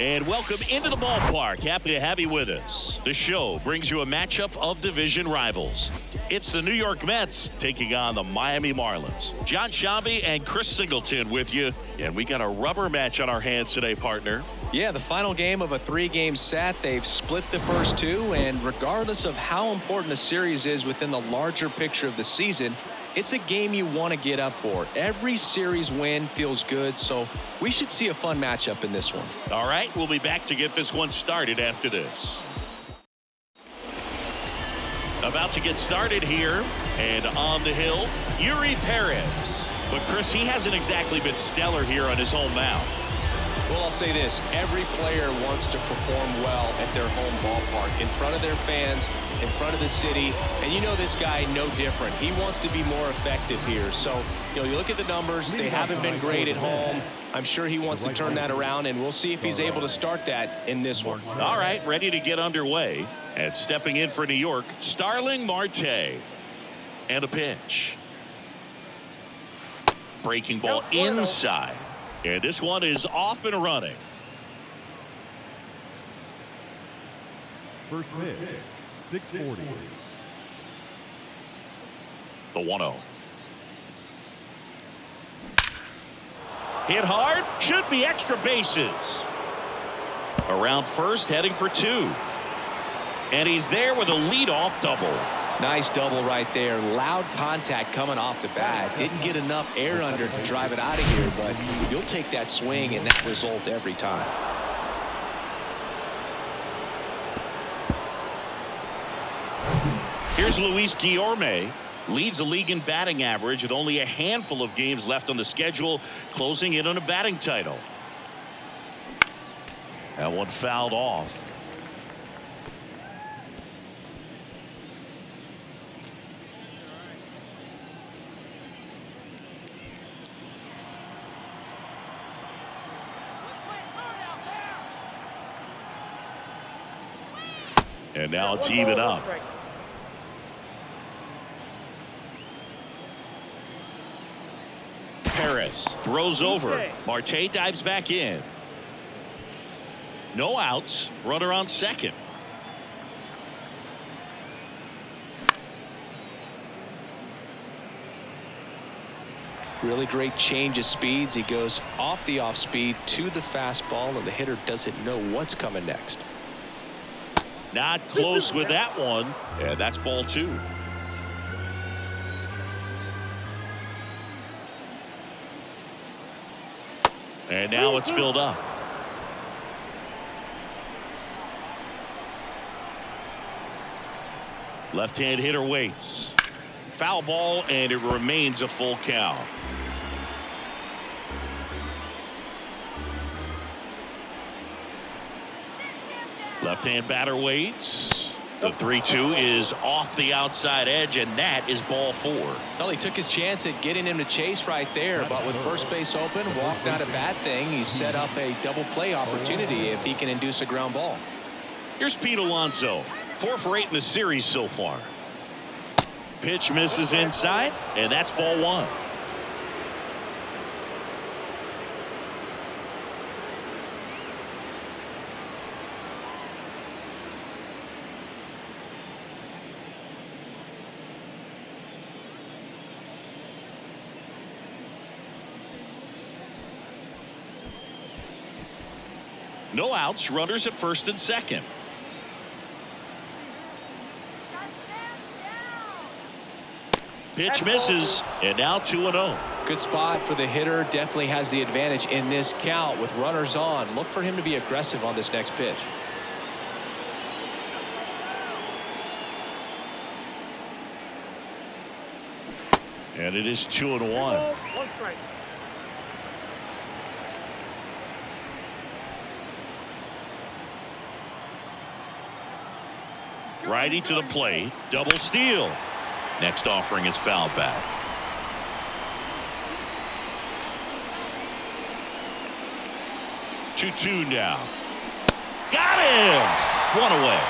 And welcome into the ballpark. Happy to have you with us. The show brings you a matchup of division rivals. It's the New York Mets taking on the Miami Marlins. John Shambi and Chris Singleton with you. And we got a rubber match on our hands today, partner. Yeah, the final game of a 3-game set. They've split the first two, and regardless of how important a series is within the larger picture of the season, it's a game you want to get up for. Every series win feels good, so we should see a fun matchup in this one. All right, we'll be back to get this one started after this. About to get started here, and on the hill, Yuri Perez. But Chris, he hasn't exactly been stellar here on his home mound. Well, I'll say this. Every player wants to perform well at their home ballpark, in front of their fans, in front of the city. And you know this guy no different. He wants to be more effective here. So, you look at the numbers. They haven't been great at home. I'm sure he wants to turn that around, and we'll see if he's able to start that in this one. All right, ready to get underway. And stepping in for New York, Starling Marte. And a pitch. Breaking ball inside. And this one is off and running. First pitch, 640. The 1-0. Hit hard, should be extra bases. Around first, heading for 2. And he's there with a leadoff double. Nice double right there. Loud contact coming off the bat. Didn't get enough air under to drive it out of here, but you'll take that swing and that result every time. Here's Luis Guillorme. Leads the league in batting average with only a handful of games left on the schedule, closing in on a batting title. That one fouled off. And now it's even up. Perez throws over. Marte dives back in. No outs. Runner on second. Really great change of speeds. He goes off the off speed to the fastball, and the hitter doesn't know what's coming next. Not close with that one. And that's ball 2. And now it's filled up. Left-hand hitter waits. Foul ball, and it remains a full count. Left-hand batter waits. The 3-2 is off the outside edge, and that is ball 4. Well, he took his chance at getting him to chase right there, but with first base open, walk not a bad thing. He set up a double play opportunity if he can induce a ground ball. Here's Pete Alonso. 4 for 8 in the series so far. Pitch misses inside, and that's ball 1. No outs, runners at first and second. Pitch misses, and now 2-0. Good spot for the hitter. Definitely has the advantage in this count with runners on. Look for him to be aggressive on this next pitch. And it is 2-1. Righty to the plate. Double steal. Next offering is foul back. Two now. Got him! 1 away.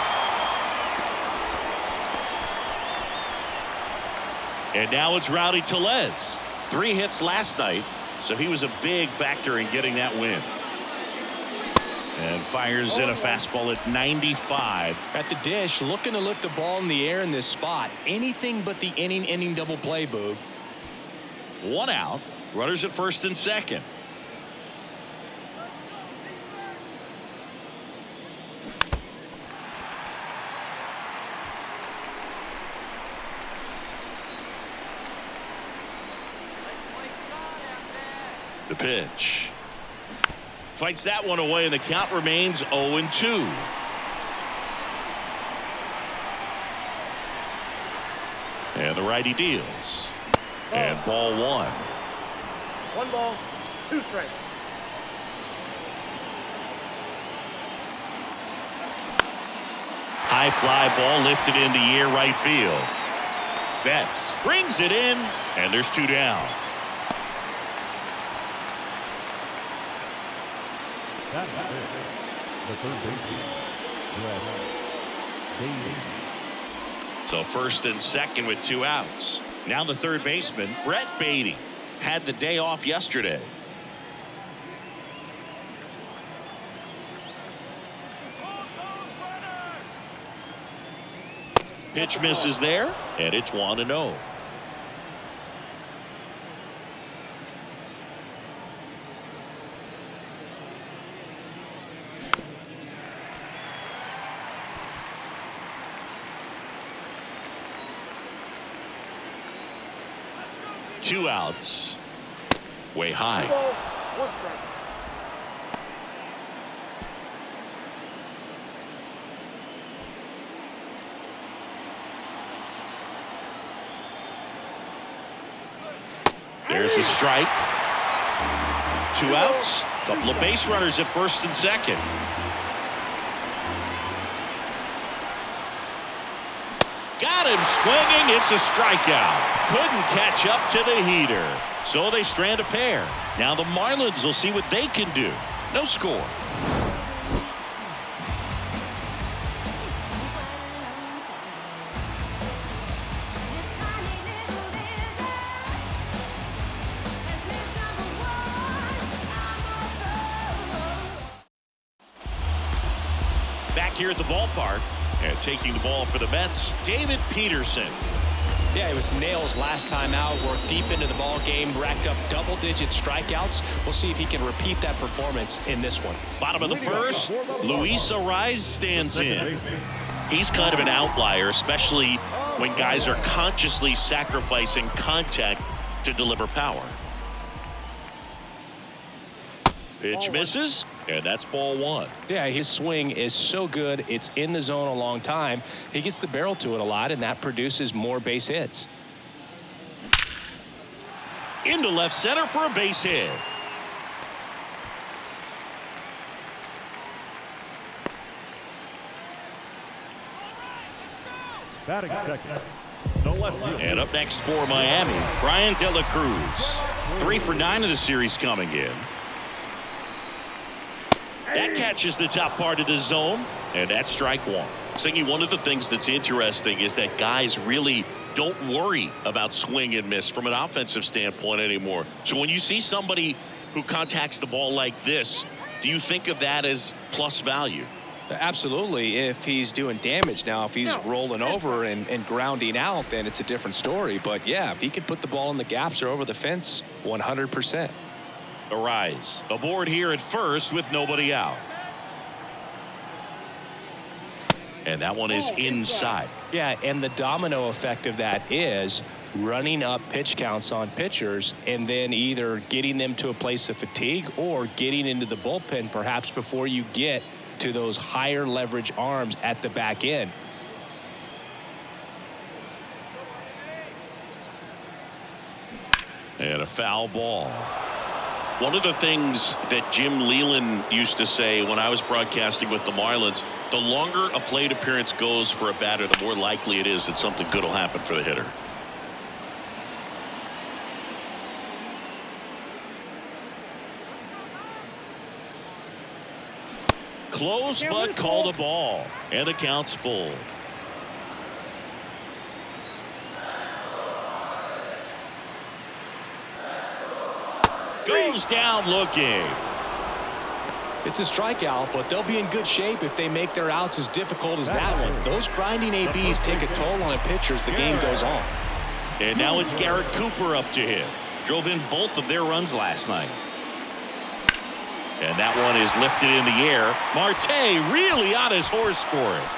And now it's Rowdy Tellez. 3 hits last night, so he was a big factor in getting that win. And fires in a fastball at 95. At the dish, looking to lift the ball in the air in this spot. Anything but the inning double play, Boog. 1 out. Runners at first and second. The pitch. Fights that one away, and the count remains 0-2. And the righty deals. And ball 1. 1 ball, 2 strikes. High fly ball lifted into air right field. Betts brings it in, and there's 2 down. That is it. The third baseman, Brett. So first and second with 2 outs. Now the third baseman, Brett Beatty, had the day off yesterday. Pitch misses there, and it's 1-0. Two outs. Way high. 2 balls, 1 strike. There's a strike. 2 outs. Couple of base runners at first and second. Got him swinging. It's a strikeout. Couldn't catch up to the heater. So they strand a pair. Now the Marlins will see what they can do. No score. Back here at the ballpark, and taking the ball for the Mets, David Peterson. Yeah, it was nails last time out. Worked deep into the ball game, racked up double-digit strikeouts. We'll see if he can repeat that performance in this one. Bottom of the first, Luis Ariz stands in. He's kind of an outlier, especially when guys are consciously sacrificing contact to deliver power. Pitch misses, and that's ball 1. Yeah, his swing is so good. It's in the zone a long time. He gets the barrel to it a lot, and that produces more base hits. Into left center for a base hit. Batting second. No left field. And up next for Miami, Brian De La Cruz. 3 for 9 of the series coming in. That catches the top part of the zone, and that's strike 1. Singy, one of the things that's interesting is that guys really don't worry about swing and miss from an offensive standpoint anymore. So when you see somebody who contacts the ball like this, do you think of that as plus value? Absolutely, if he's doing damage. Now, if he's rolling over and grounding out, then it's a different story. But, yeah, if he can put the ball in the gaps or over the fence, 100%. Ariz aboard here at first with nobody out. And that one is inside. Yeah, and the domino effect of that is running up pitch counts on pitchers and then either getting them to a place of fatigue or getting into the bullpen perhaps before you get to those higher leverage arms at the back end. And a foul ball. One of the things that Jim Leland used to say when I was broadcasting with the Marlins, the longer a plate appearance goes for a batter, the more likely it is that something good will happen for the hitter. Close, but called a ball. And the count's full. Goes down looking. It's a strikeout, but they'll be in good shape if they make their outs as difficult as that one. Those grinding ABs take a toll on a pitcher as the game goes on. And now it's Garrett Cooper up to hit. Drove in both of their runs last night. And that one is lifted in the air. Marte really on his horse for it.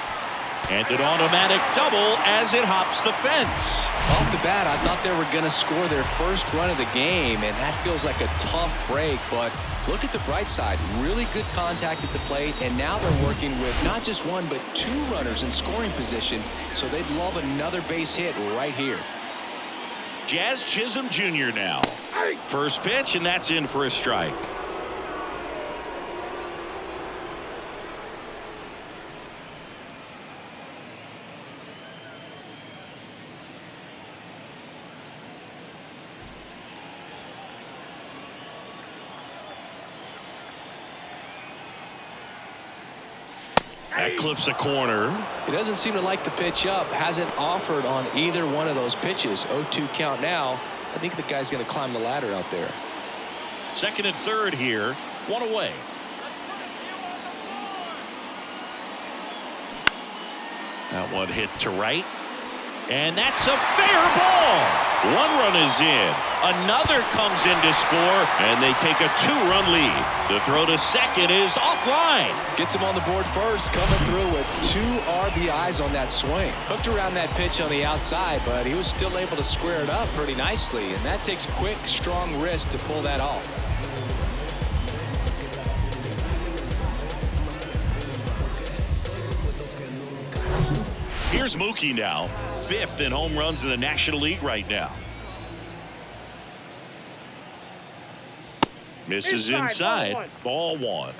And an automatic double as it hops the fence. Off the bat, I thought they were going to score their first run of the game, and that feels like a tough break. But look at the bright side. Really good contact at the plate, and now they're working with not just one, but two runners in scoring position. So they'd love another base hit right here. Jazz Chisholm Jr. now. First pitch, and that's in for a strike. That clips a corner. He doesn't seem to like the pitch up. Hasn't offered on either one of those pitches. 0-2 count now. I think the guy's going to climb the ladder out there. Second and third here. One away. That one hit to right. And that's a fair ball. One run is in. Another comes in to score, and they take a two-run lead. The throw to second is offline. Gets him on the board first, coming through with 2 RBIs on that swing. Hooked around that pitch on the outside, but he was still able to square it up pretty nicely, and that takes quick, strong wrist to pull that off. Here's Mookie now, 5th in home runs in the National League right now. Misses inside. Ball one.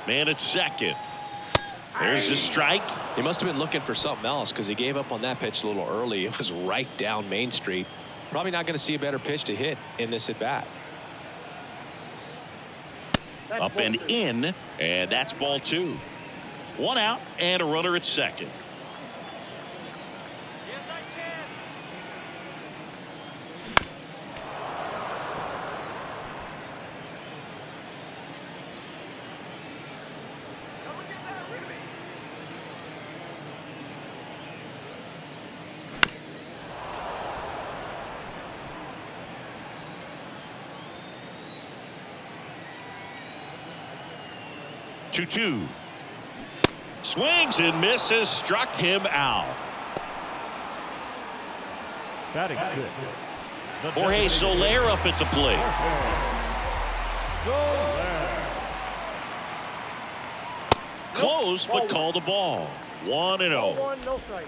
Man at second. There's the strike. He must have been looking for something else because he gave up on that pitch a little early. It was right down Main Street. Probably not going to see a better pitch to hit in this at bat. Up and in, and that's ball 2. 1 out and a runner at second. Two. Swings and misses, struck him out. Batting 6. Jorge Soler up at the plate. Close, but called the ball. 1-0. 1, no strike.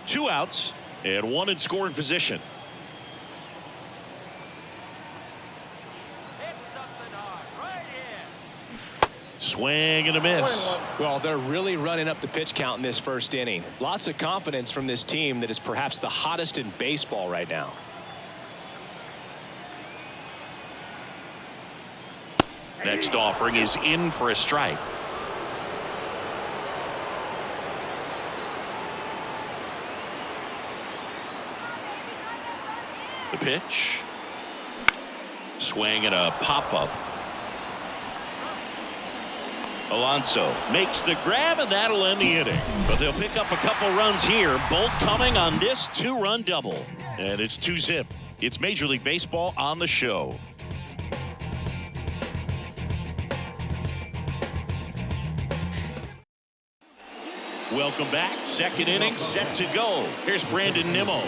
Two outs and one in scoring position. Swing and a miss. Well, they're really running up the pitch count in this first inning. Lots of confidence from this team that is perhaps the hottest in baseball right now. Next offering is in for a strike. The pitch. Swing and a pop-up. Alonso makes the grab, and that'll end the inning. But they'll pick up a couple runs here, both coming on this 2-run double. And it's 2-zip. It's Major League Baseball on the show. Welcome back. Second inning set to go. Here's Brandon Nimmo.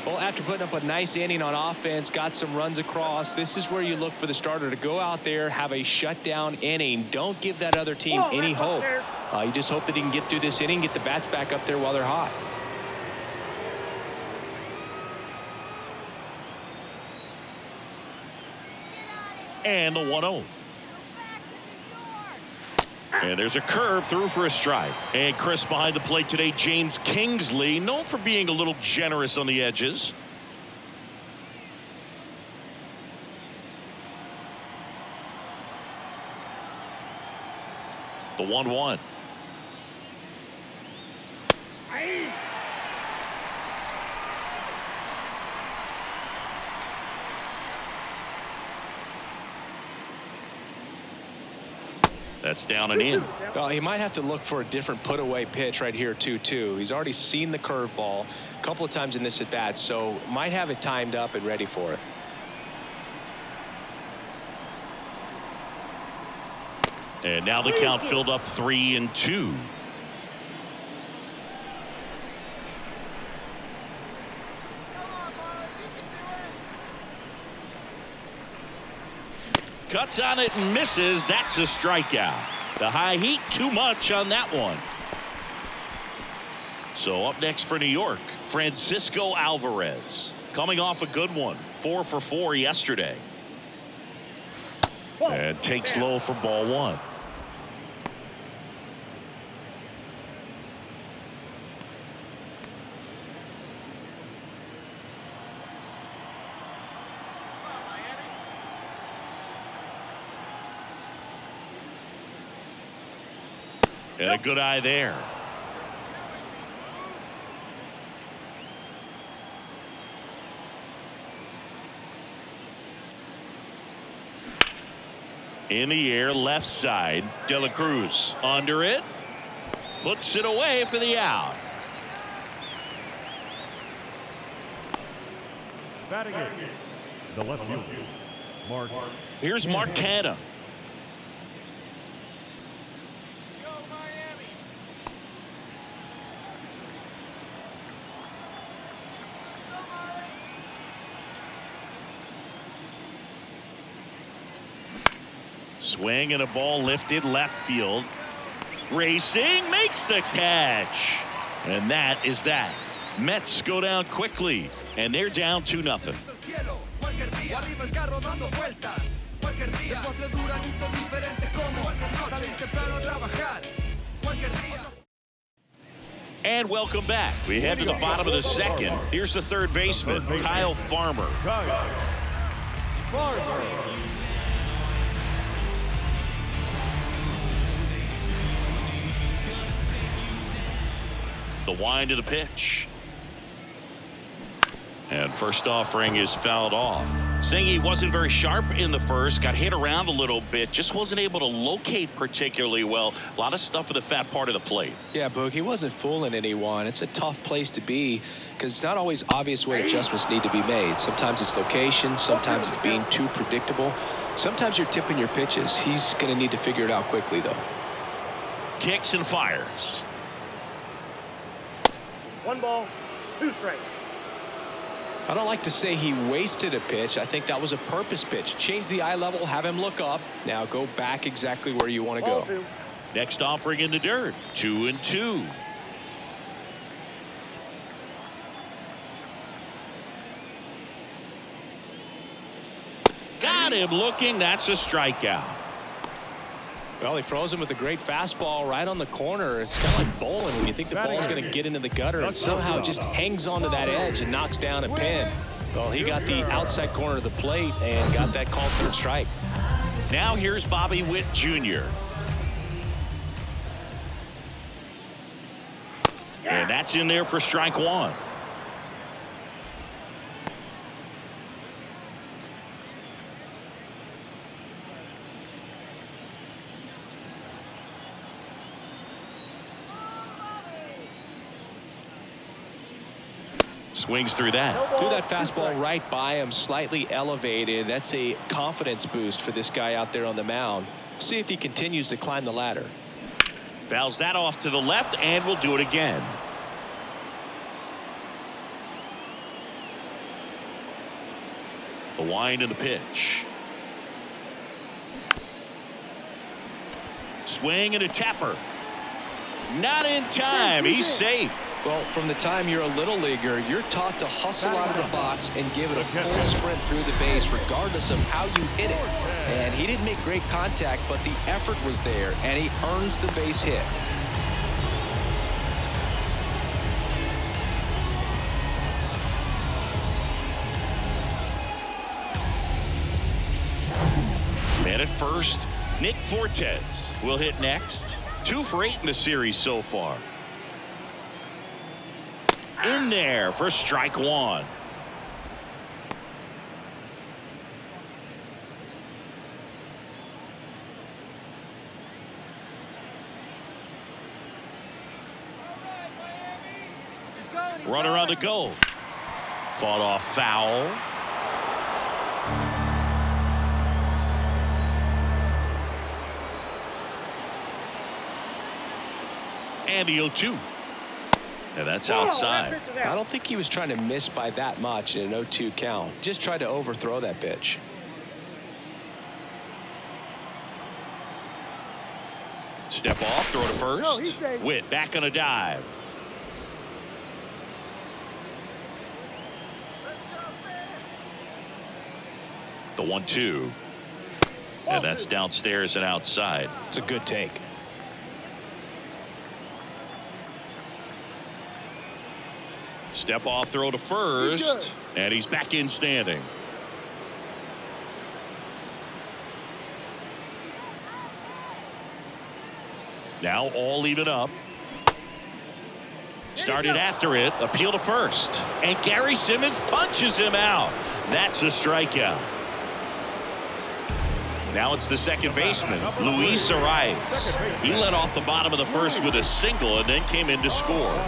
Well, after putting up a nice inning on offense, got some runs across, this is where you look for the starter to go out there, have a shutdown inning. Don't give that other team any hope. You just hope that he can get through this inning, get the bats back up there while they're hot. And the 1-0. And there's a curve through for a strike. And Chris behind the plate today, James Kingsley, known for being a little generous on the edges. The 1-1. That's down and in. Well, he might have to look for a different put-away pitch right here, 2-2. He's already seen the curveball a couple of times in this at-bat, so might have it timed up and ready for it. And now the count filled up 3-2. Cuts on it and misses. That's a strikeout. The high heat, too much on that one. So up next for New York, Francisco Alvarez. Coming off a good one. 4 for 4 yesterday. And takes low for ball 1. And a good eye there. In the air, left side. De La Cruz under it. Looks it away for the out. Batting it, the left fielder, Mark. Here's Mark Canha. Swing and a ball lifted left field. Racing, makes the catch. And that is that. Mets go down quickly, and they're down 2-0. And welcome back. We head to the bottom of the second. Here's the third baseman, Kyle Farmer. The wind of the pitch. And first offering is fouled off. Saying he wasn't very sharp in the first, got hit around a little bit, just wasn't able to locate particularly well. A lot of stuff at the fat part of the plate. Yeah, Boog, he wasn't fooling anyone. It's a tough place to be because it's not always obvious what adjustments need to be made. Sometimes it's location, sometimes it's being too predictable. Sometimes you're tipping your pitches. He's going to need to figure it out quickly, though. Kicks and fires. 1 ball, 2 strikes. I don't like to say he wasted a pitch. I think that was a purpose pitch. Change the eye level, have him look up. Now go back exactly where you want to go. 2. Next offering in the dirt. 2-2. Got him looking. That's a strikeout. Well, he froze him with a great fastball right on the corner. It's kind of like bowling when you think the ball's going to get into the gutter and somehow just hangs onto that edge and knocks down a pin. Well, he got the outside corner of the plate and got that called third strike. Now here's Bobby Witt Jr. And that's in there for strike 1. Swings through that. Threw that fastball right by him, slightly elevated. That's a confidence boost for this guy out there on the mound. See if he continues to climb the ladder. Fouls that off to the left, and we'll do it again. The wind and the pitch. Swing and a tapper. Not in time. He's safe. Well, from the time you're a little leaguer, you're taught to hustle out of the box and give it a full sprint through the base regardless of how you hit it. And he didn't make great contact, but the effort was there, and he earns the base hit. Man at first, Nick Fortes will hit next. 2 for 8 in the series so far. In there for strike 1. Runner on the go. Fought off foul. And the 0-2. And that's outside. I don't think he was trying to miss by that much in an 0-2 count. Just tried to overthrow that pitch. Step off, throw to first. Witt back on a dive. The 1-2. And that's downstairs and outside. It's a good take. Step off, throw to first. And he's back in standing. Now all even up. Started after it. Appeal to first. And Gary Simmons punches him out. That's a strikeout. Now it's the second baseman, Luis Arias. He led off the bottom of the first with a single and then came in to score.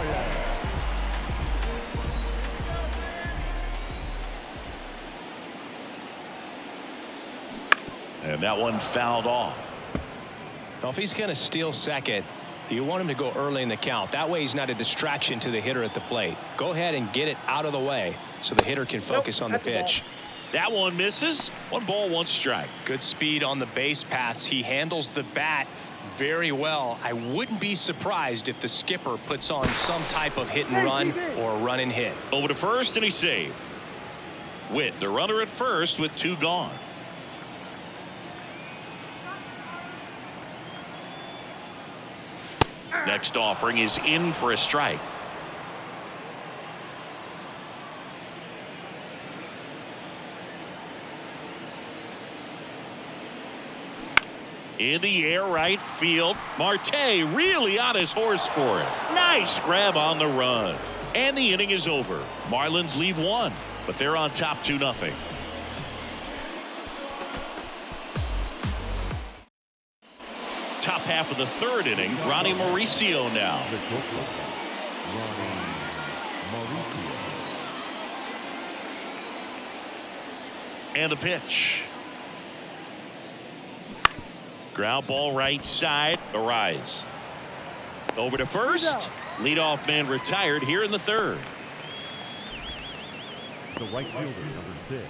And that one fouled off. Well, if he's going to steal second, you want him to go early in the count. That way he's not a distraction to the hitter at the plate. Go ahead and get it out of the way so the hitter can focus on the pitch. That one misses. 1 ball, 1 strike. Good speed on the base paths. He handles the bat very well. I wouldn't be surprised if the skipper puts on some type of hit and run or run and hit. Over to first, and he's saved. Witt, the runner at first with 2 gone. Next offering is in for a strike. In the air, right field. Marte really on his horse for it. Nice grab on the run. And the inning is over. Marlins lead 1, but they're on top 2-0. Top half of the 3rd inning. Ronnie Mauricio now. And the pitch. Ground ball right side. Arise. Over to first. Leadoff man retired here in the 3rd. The right fielder, number 6,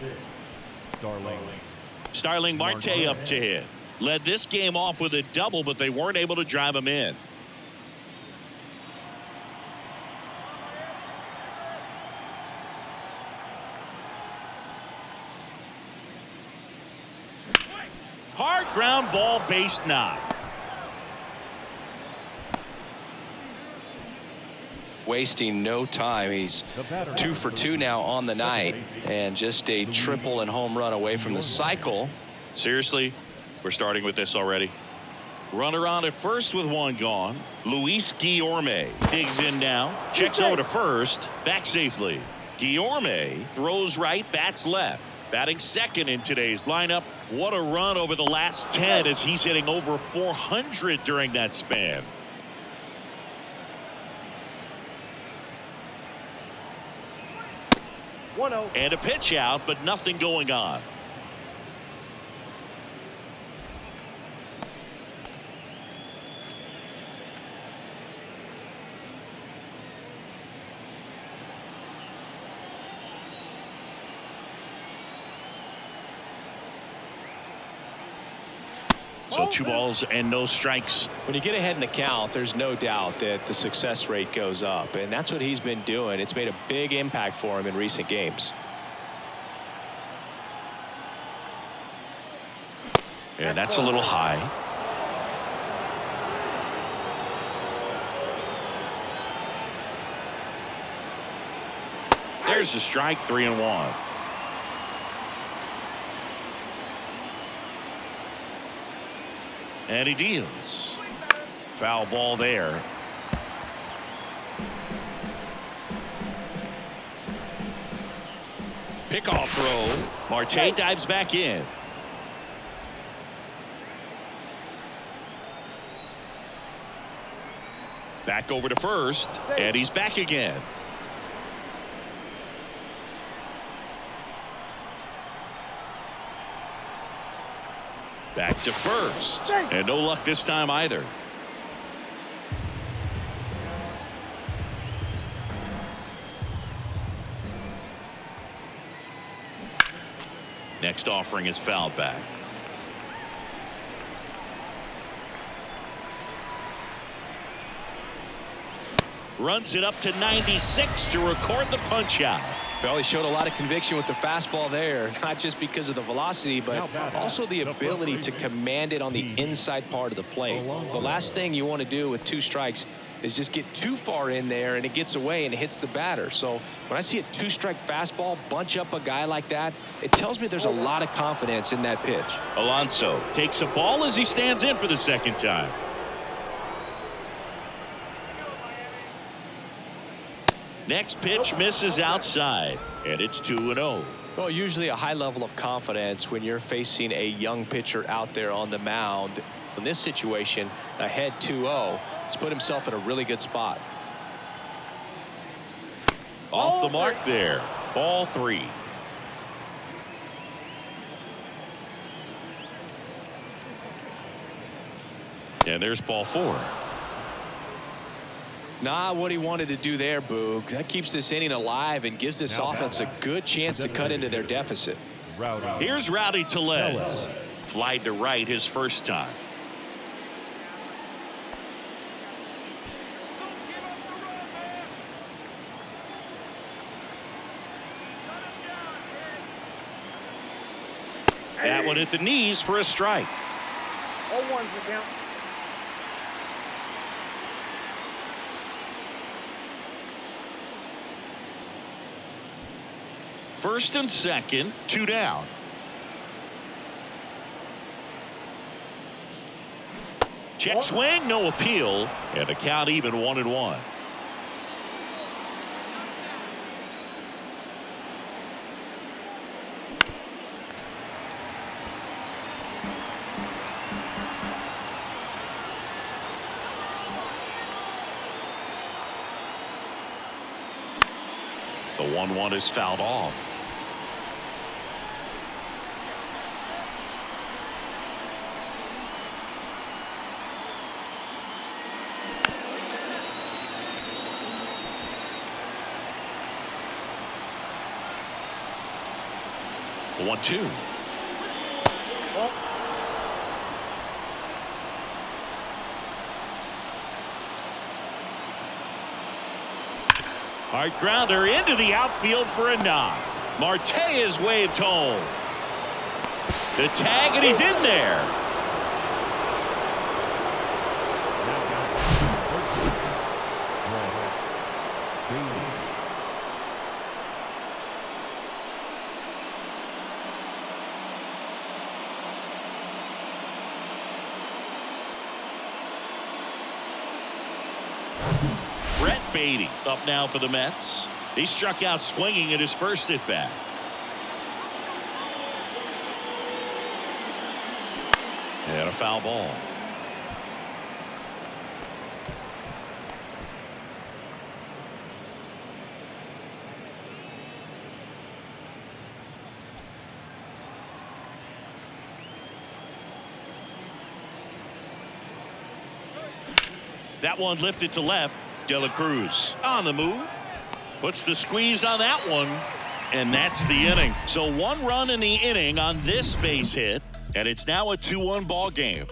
Starling Marte up to hit. Led this game off with a double, but they weren't able to drive him in. Hard ground ball, base knock. Wasting no time. He's 2 for 2 now on the night, and just a triple and home run away from the cycle. Seriously, we're starting with this already. Runner on at first with 1 gone. Luis Guillorme digs in now. Checks over to first. Back safely. Guillorme throws right, bats left. Batting second in today's lineup. What a run over the last 10 as he's hitting over 400 during that span. And a pitch out, but nothing going on. So 2 balls and no strikes. When you get ahead in the count, there's no doubt that the success rate goes up, and that's what he's been doing. It's made a big impact for him in recent games. And that's a little high. There's the strike, 3-1. And he deals. Foul ball there. Pickoff throw. Marte dives back in. Back over to first, and he's back again. Back to first, and no luck this time either. Next offering is fouled back. Runs it up to 96 to record the punch out. Well, he showed a lot of conviction with the fastball there, not just because of the velocity, but also the ability to command it on the inside part of the plate. The last thing you want to do with 2 strikes is just get too far in there and it gets away and it hits the batter. So when I see a 2-strike fastball bunch up a guy like that, it tells me there's a lot of confidence in that pitch. Alonso takes a ball as he stands in for the second time. Next pitch misses outside, and it's 2-0. Well, usually a high level of confidence when you're facing a young pitcher out there on the mound. In this situation, ahead 2-0, he's put himself in a really good spot. Off the mark there. Ball 3. And there's ball 4. Not what he wanted to do there, Boog. That keeps this inning alive and gives this offense a good chance to cut into their deficit. Here's Rowdy Tellez. Flied to right his first time. That one at the knees for a strike. 0-1's the count. First and second, 2 down. Check swing, no appeal, and the count even 1-1. The 1-1 is fouled off. The 1-2. Hard grounder into the outfield for a knock. Marte is waved home. The tag, and he's in there. Brett Beatty up now for the Mets. He struck out swinging at his first at bat. And a foul ball. That one lifted to left. De La Cruz on the move. Puts the squeeze on that one. And that's the inning. So 1 run in the inning on this base hit. And it's now a 2-1 ball game.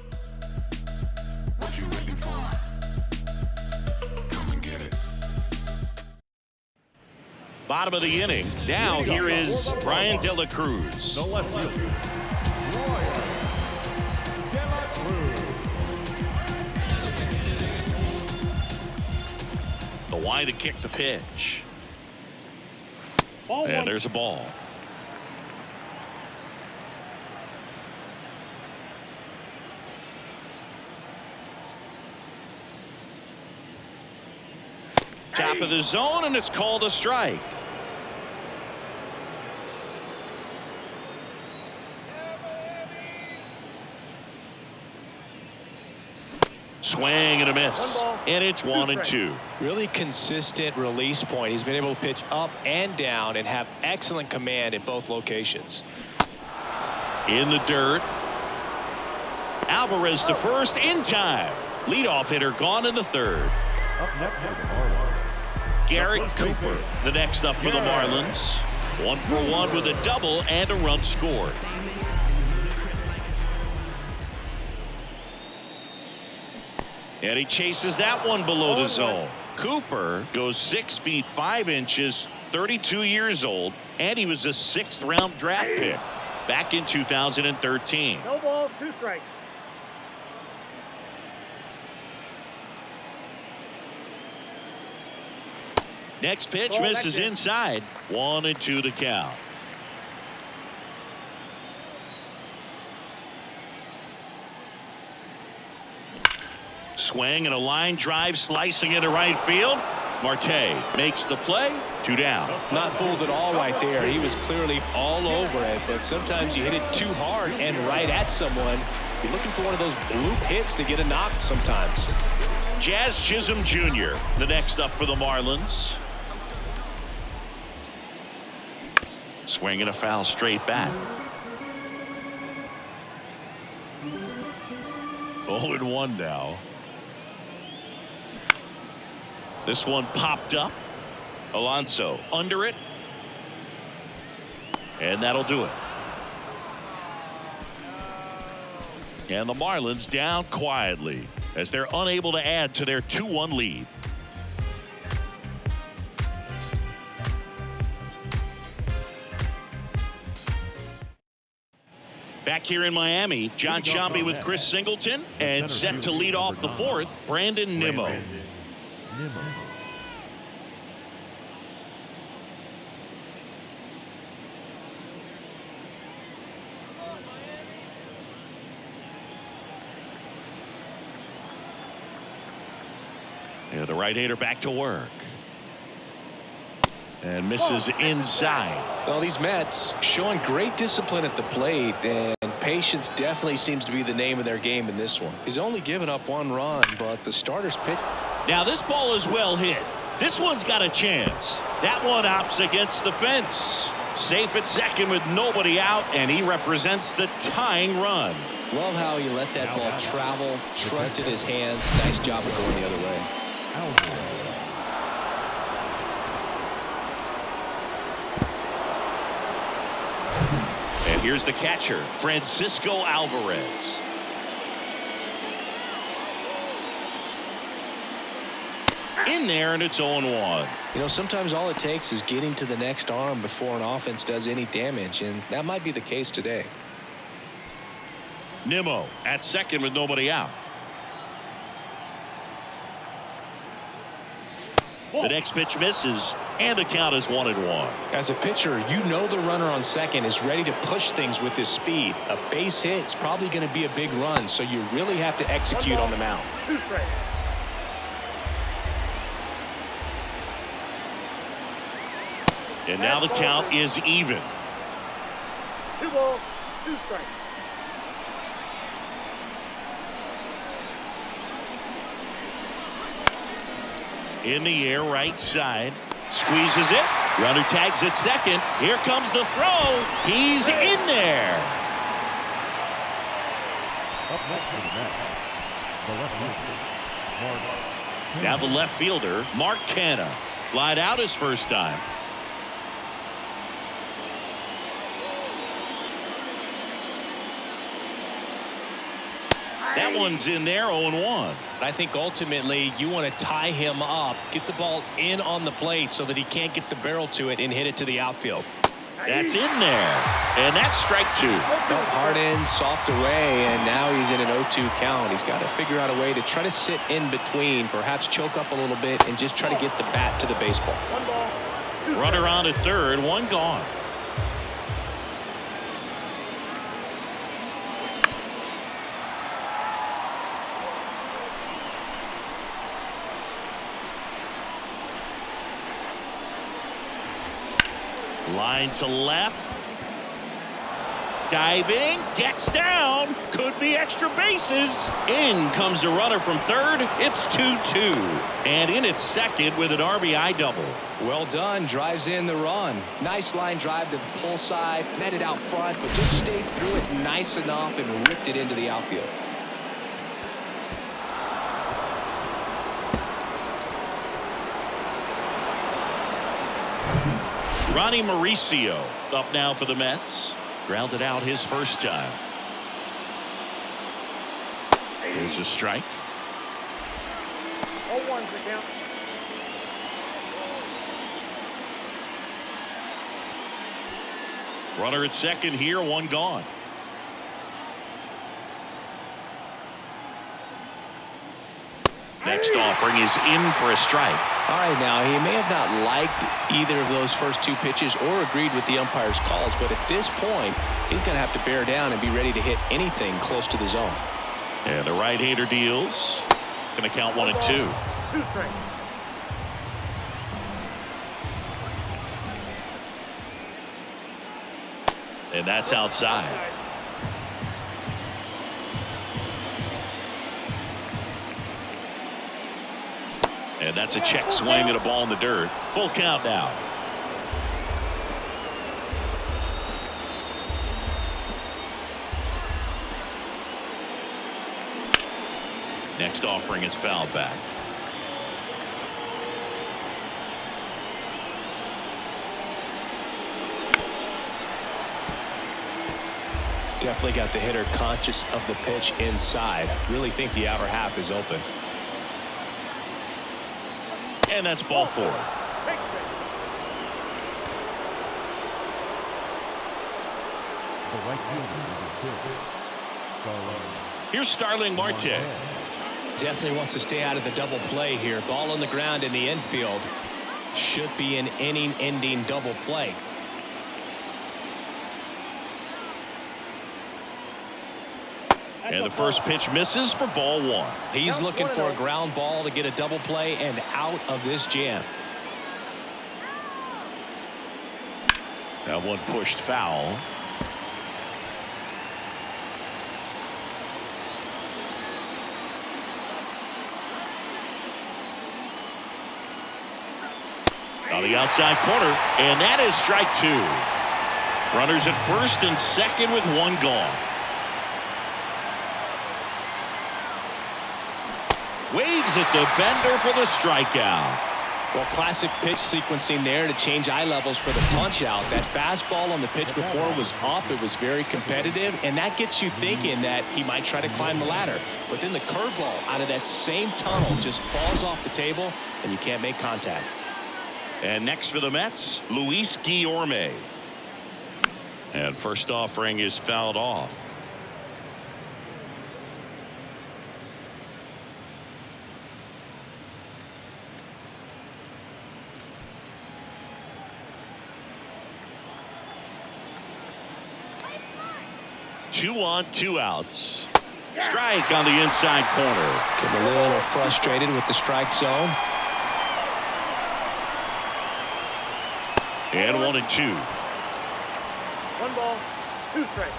What you waiting for? Come and get it. Bottom of the inning. Now here is Brian De La Cruz. The left fielder, Brian De La Cruz. The wide to kick the pitch. Ball 1. And there's a ball. Top of the zone, and it's called a strike. Swing and a miss, and it's 1-2. Really consistent release point. He's been able to pitch up and down and have excellent command at both locations. In the dirt. Alvarez to first in time. Leadoff hitter gone in the third. Up next for the Marlins. Garrett Cooper, the next up for the Marlins. 1-for-1 with a double and a run scored. And he chases that one below the zone. Cooper goes 6 feet 5 inches, 32 years old, and he was a 6th-round draft pick back in 2013. No balls, 2 strikes. Next pitch misses inside. 1-2 to count. Swing and a line drive slicing into right field. Marte makes the play. 2 down. Not fooled at all right there. He was clearly all over it, but sometimes you hit it too hard and right at someone. You're looking for one of those bloop hits to get a knock sometimes. Jazz Chisholm Jr., the next up for the Marlins. Swing and a foul straight back. 0-1 now. This one popped up. Alonso under it. And that'll do it. And the Marlins down quietly as they're unable to add to their 2-1 lead. Back here in Miami, John Sciambi with Chris Singleton, and set to lead off the 4th, Brandon Nimmo. Yeah, the right-hander back to work. And misses inside. Well, these Mets showing great discipline at the plate, and patience definitely seems to be the name of their game in this one. He's only given up 1 run, but the starter's pitch. Now this ball is well hit. This one's got a chance. That one opts against the fence. Safe at second with nobody out, and he represents the tying run. Love how he let that ball travel, trusted his hands. Nice job of going the other way. And here's the catcher, Francisco Alvarez. In there, and it's 0-1. You know, sometimes all it takes is getting to the next arm before an offense does any damage, and that might be the case today. Nimmo at second with nobody out. The next pitch misses, and the count is 1-1. As a pitcher, you know the runner on second is ready to push things with his speed. A base hit's probably going to be a big run, so you really have to execute on the mound. 2 strikes. And now the count is even. 2 balls, 2 strikes. In the air, right side. Squeezes it. Runner tags at second. Here comes the throw. He's in there. Up next for the Mets, the left fielder, Mark. Now the left fielder, Mark Canha. Flied out his first time. That one's in there, 0-1. I think ultimately you want to tie him up, get the ball in on the plate so that he can't get the barrel to it and hit it to the outfield. That's in there. And that's strike 2. Hard in, soft away, and now he's in an 0-2 count. He's got to figure out a way to try to sit in between, perhaps choke up a little bit, and just try to get the bat to the baseball. 1 ball, 2 strikes. Runner on at third, 1 gone. Line to left. Diving, gets down, could be extra bases. In comes the runner from third. It's 2-2. And in at second with an RBI double. Well done. Drives in the run. Nice line drive to the pull side. Met it out front, but just stayed through it nice enough and ripped it into the outfield. Ronnie Mauricio up now for the Mets. Grounded out his first time. Here's a strike. 0-1's the count. Runner at second here, one gone. Next offering is in for a strike. All right, now he may have not liked either of those first two pitches or agreed with the umpire's calls, but at this point, he's going to have to bear down and be ready to hit anything close to the zone. And the right-hander deals. Going to count 1 and 2. 2 strikes. And that's outside. And that's a check swing and a ball in the dirt. Full count now. Next offering is fouled back. Definitely got the hitter conscious of the pitch inside. Really think the outer half is open. And that's ball 4. The right fielder with the Here's Starling Marte. Definitely wants to stay out of the double play here. Ball on the ground in the infield. Should be an inning-ending double play. And the first pitch misses for ball 1. He's looking for a ground ball to get a double play and out of this jam. That one pushed foul. On the outside corner, and that is strike 2. Runners at first and second with 1 gone. Waves at the bender for the strikeout. Well, classic pitch sequencing there to change eye levels for the punch out. That fastball on the pitch before was up. It was very competitive, and that gets you thinking that he might try to climb the ladder. But then the curveball out of that same tunnel just falls off the table, and you can't make contact. And next for the Mets, Luis Guillorme. And first offering is fouled off. Two on, 2 outs. Strike on the inside corner. Getting a little frustrated with the strike zone. And 1 and 2. 1 ball, 2 strikes.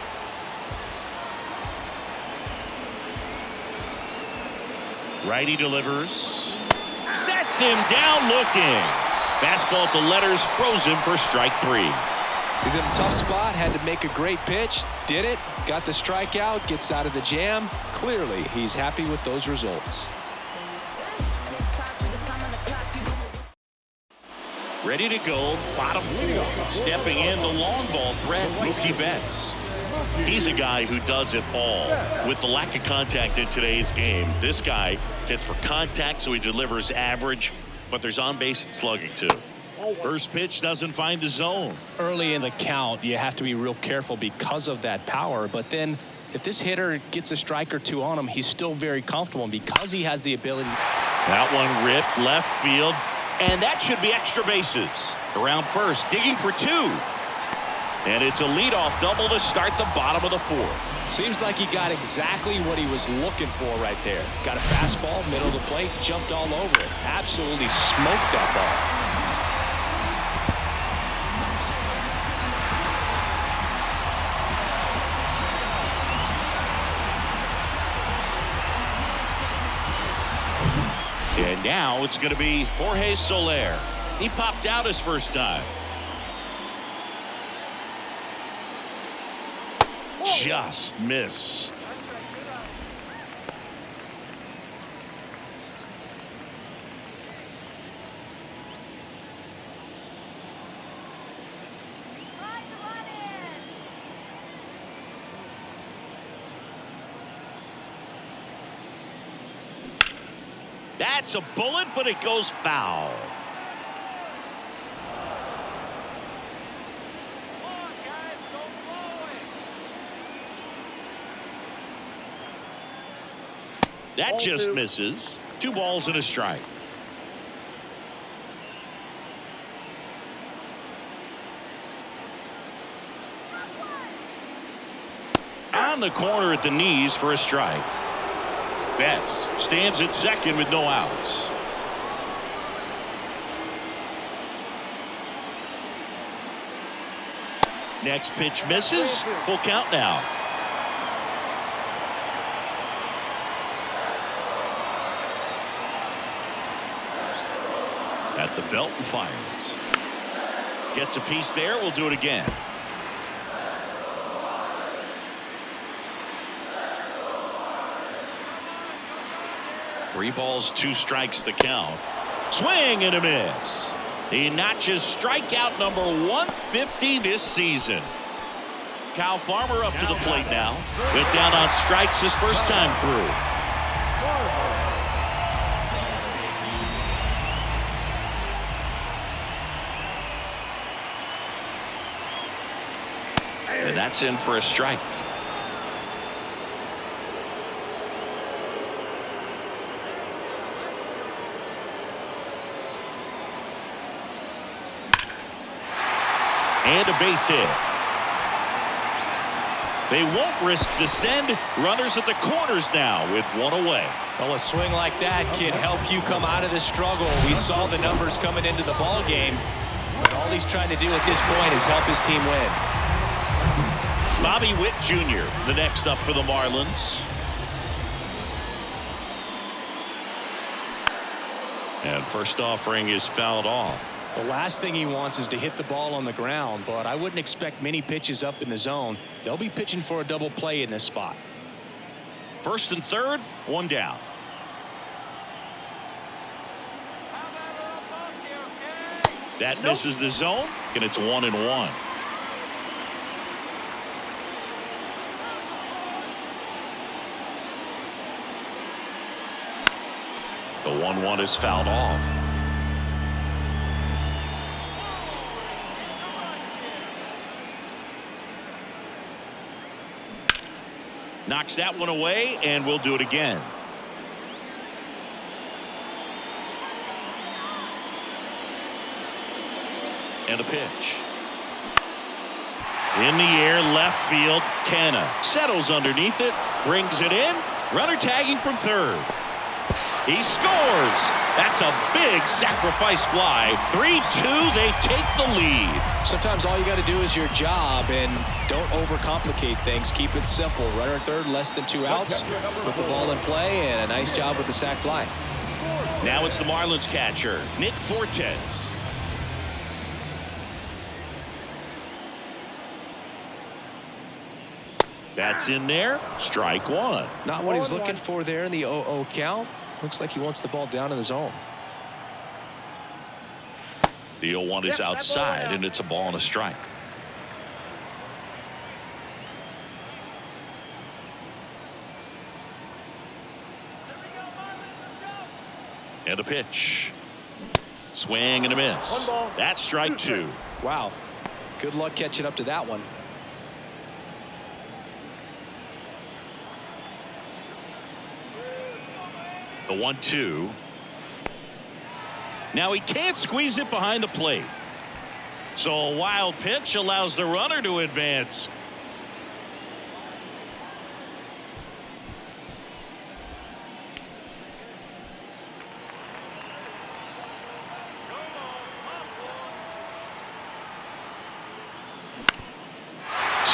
Righty delivers. Sets him down looking. Fastball at the letters, throws him for strike 3. He's in a tough spot, had to make a great pitch, did it, got the strikeout, gets out of the jam. Clearly, he's happy with those results. Ready to go, bottom 4. Stepping in the long ball threat, Mookie Betts. He's a guy who does it all. With the lack of contact in today's game, this guy hits for contact, so he delivers average, but there's on-base and slugging too. First pitch doesn't find the zone. Early in the count, you have to be real careful because of that power. But then if this hitter gets a strike or 2 on him, he's still very comfortable. And because he has the ability. That one ripped left field. And that should be extra bases. Around first, digging for 2. And it's a leadoff double to start the bottom of the 4th. Seems like he got exactly what he was looking for right there. Got a fastball, middle of the plate, jumped all over it. Absolutely smoked that ball. Now it's going to be Jorge Soler. He popped out his first time. Just missed. That's a bullet, but it goes foul. That just misses. 2 balls and a strike. On the corner at the knees for a strike. Betts stands at second with no outs. Next pitch misses. Full count now. At the belt and fires. Gets a piece there. We'll do it again. Three balls, 2 strikes to count. Swing and a miss. He notches strikeout number 150 this season. Kyle Farmer up to the plate now. Went down on strikes his first time through. And that's in for a strike. And a base hit. They won't risk the send. Runners at the corners now with 1 away. Well, a swing like that can help you come out of the struggle. We saw the numbers coming into the ball game, but all he's trying to do at this point is help his team win. Bobby Witt Jr. the next up for the Marlins. And first offering is fouled off. The last thing he wants is to hit the ball on the ground, but I wouldn't expect many pitches up in the zone. They'll be pitching for a double play in this spot. First and third, 1 down. That misses the zone, and it's 1-1. The 1-1 is fouled off. Knocks that one away, and we'll do it again. And a pitch. In the air, left field. Canna settles underneath it, brings it in. Runner tagging from third. He scores. That's a big sacrifice fly. 3-2, they take the lead. Sometimes all you got to do is your job and don't overcomplicate things. Keep it simple. Runner at third, less than 2 outs. Put the ball in play, and a nice job with the sac fly. Now it's the Marlins catcher, Nick Fortes. That's in there. Strike 1. Not what he's looking for there in the 0-0 count. Looks like he wants the ball down in the zone. The 0-1 is outside, and it's a ball and a strike. And a pitch. Swing and a miss. That's strike 2. Wow. Good luck catching up to that one. The 1-2. Now he can't squeeze it behind the plate. So a wild pitch allows the runner to advance.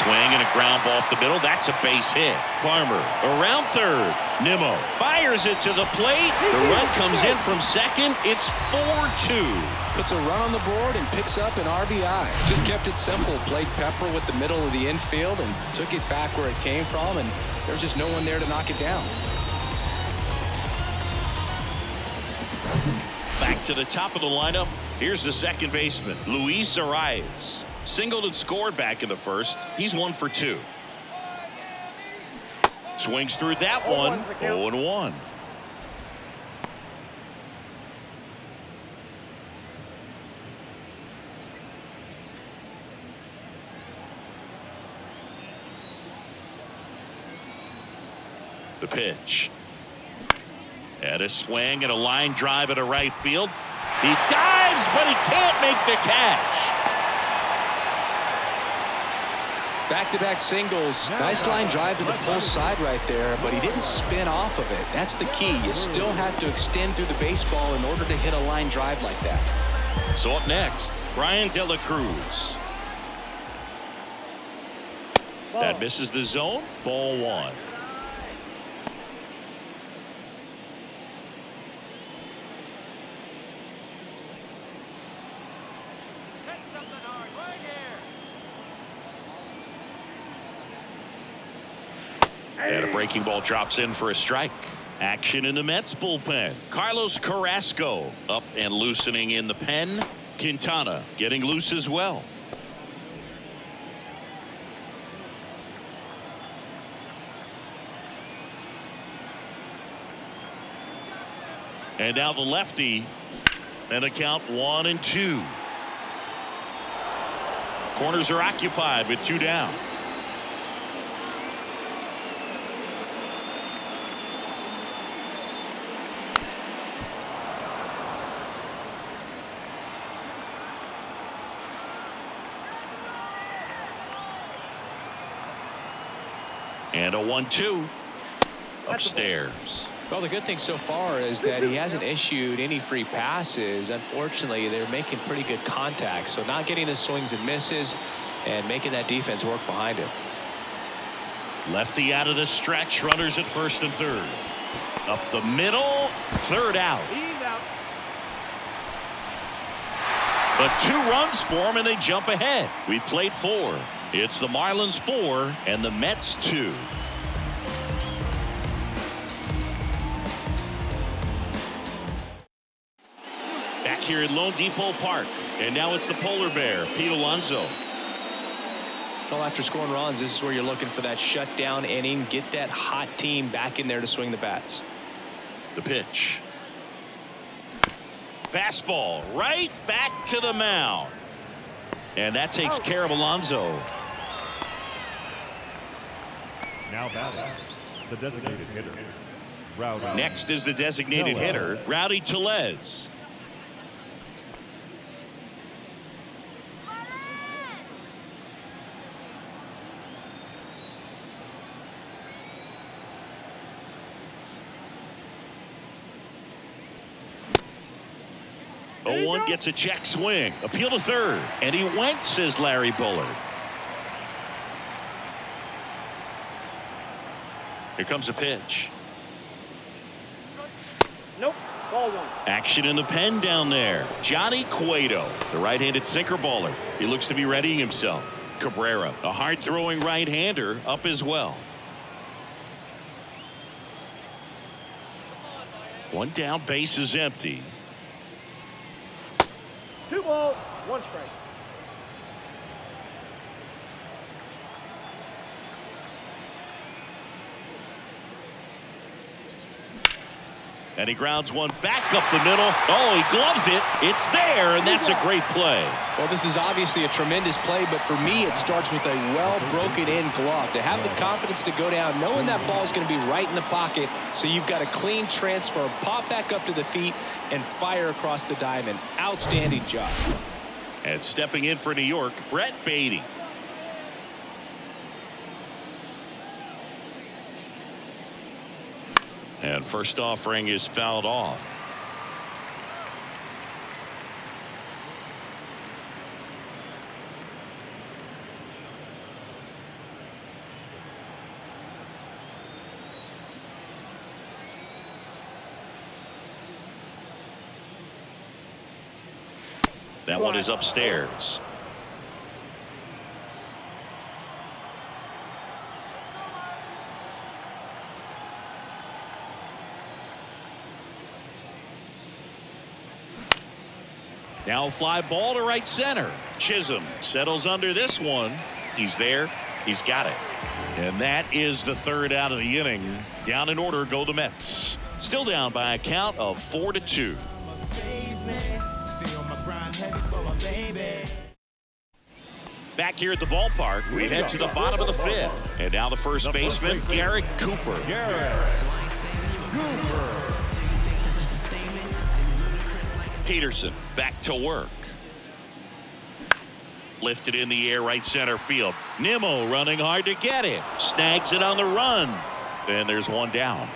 Swing and a ground ball up the middle. That's a base hit. Farmer around third. Nimmo fires it to the plate. The run comes in from second. It's 4-2. Puts a run on the board and picks up an RBI. Just kept it simple. Played Pepper with the middle of the infield and took it back where it came from, and there's just no one there to knock it down. Back to the top of the lineup. Here's the second baseman, Luis Arias. Singled and scored back in the first. He's 1 for 2. Swings through that one. 0-1. The pitch. And a swing and a line drive at a right field. He dives, but he can't make the catch. Back-to-back singles. Nice line drive to the pull side right there, but he didn't spin off of it. That's the key. You still have to extend through the baseball in order to hit a line drive like that. So up next, Brian De La Cruz. That misses the zone. Ball 1. And a breaking ball drops in for a strike. Action in the Mets bullpen. Carlos Carrasco up and loosening in the pen. Quintana getting loose as well. And now the lefty. And a count 1-2. Corners are occupied with 2 down. And a 1-2 upstairs. Well, the good thing so far is that he hasn't issued any free passes. Unfortunately, they're making pretty good contact, so not getting the swings and misses and making that defense work behind him. Lefty out of the stretch. Runners at first and third. Up the middle. Third out. He's out. But 2 runs for him, and they jump ahead. We played 4. It's the Marlins 4 and the Mets 2. Back here at Lone Depot Park, and now it's the polar bear, Pete Alonso. Well, after scoring runs, this is where you're looking for that shutdown inning. Get that hot team back in there to swing the bats. The pitch. Fastball right back to the mound. And that takes care of Alonso. Now batting, the designated hitter, Rowdy. Next is the designated hitter, Rowdy Tellez. Oh, 1 gets a check swing. Appeal to third. And he went, says Larry Bullard. Here comes a pitch. Nope. Ball 1. Action in the pen down there. Johnny Cueto, the right-handed sinker baller. He looks to be readying himself. Cabrera, a hard-throwing right-hander, up as well. 1 down, base is empty. 2 balls, 1 strike. And he grounds 1 back up the middle. Oh, he gloves it. It's there, and that's a great play. Well, this is obviously a tremendous play, but for me, it starts with a well-broken-in glove. To have the confidence to go down, knowing that ball is going to be right in the pocket, so you've got a clean transfer, pop back up to the feet, and fire across the diamond. Outstanding job. And stepping in for New York, Brett Beatty. And first offering is fouled off. That one is upstairs. Now a fly ball to right center. Chisholm settles under this one. He's there. He's got it. And that is the third out of the inning. Down in order go the Mets. Still down by a count of 4-2. Back here at the ballpark, we head to the bottom of the fifth. And now the first baseman, Garrett Cooper. Peterson back to work. Lifted in the air, right center field. Nimmo running hard to get it. Snags it on the run. And there's one down.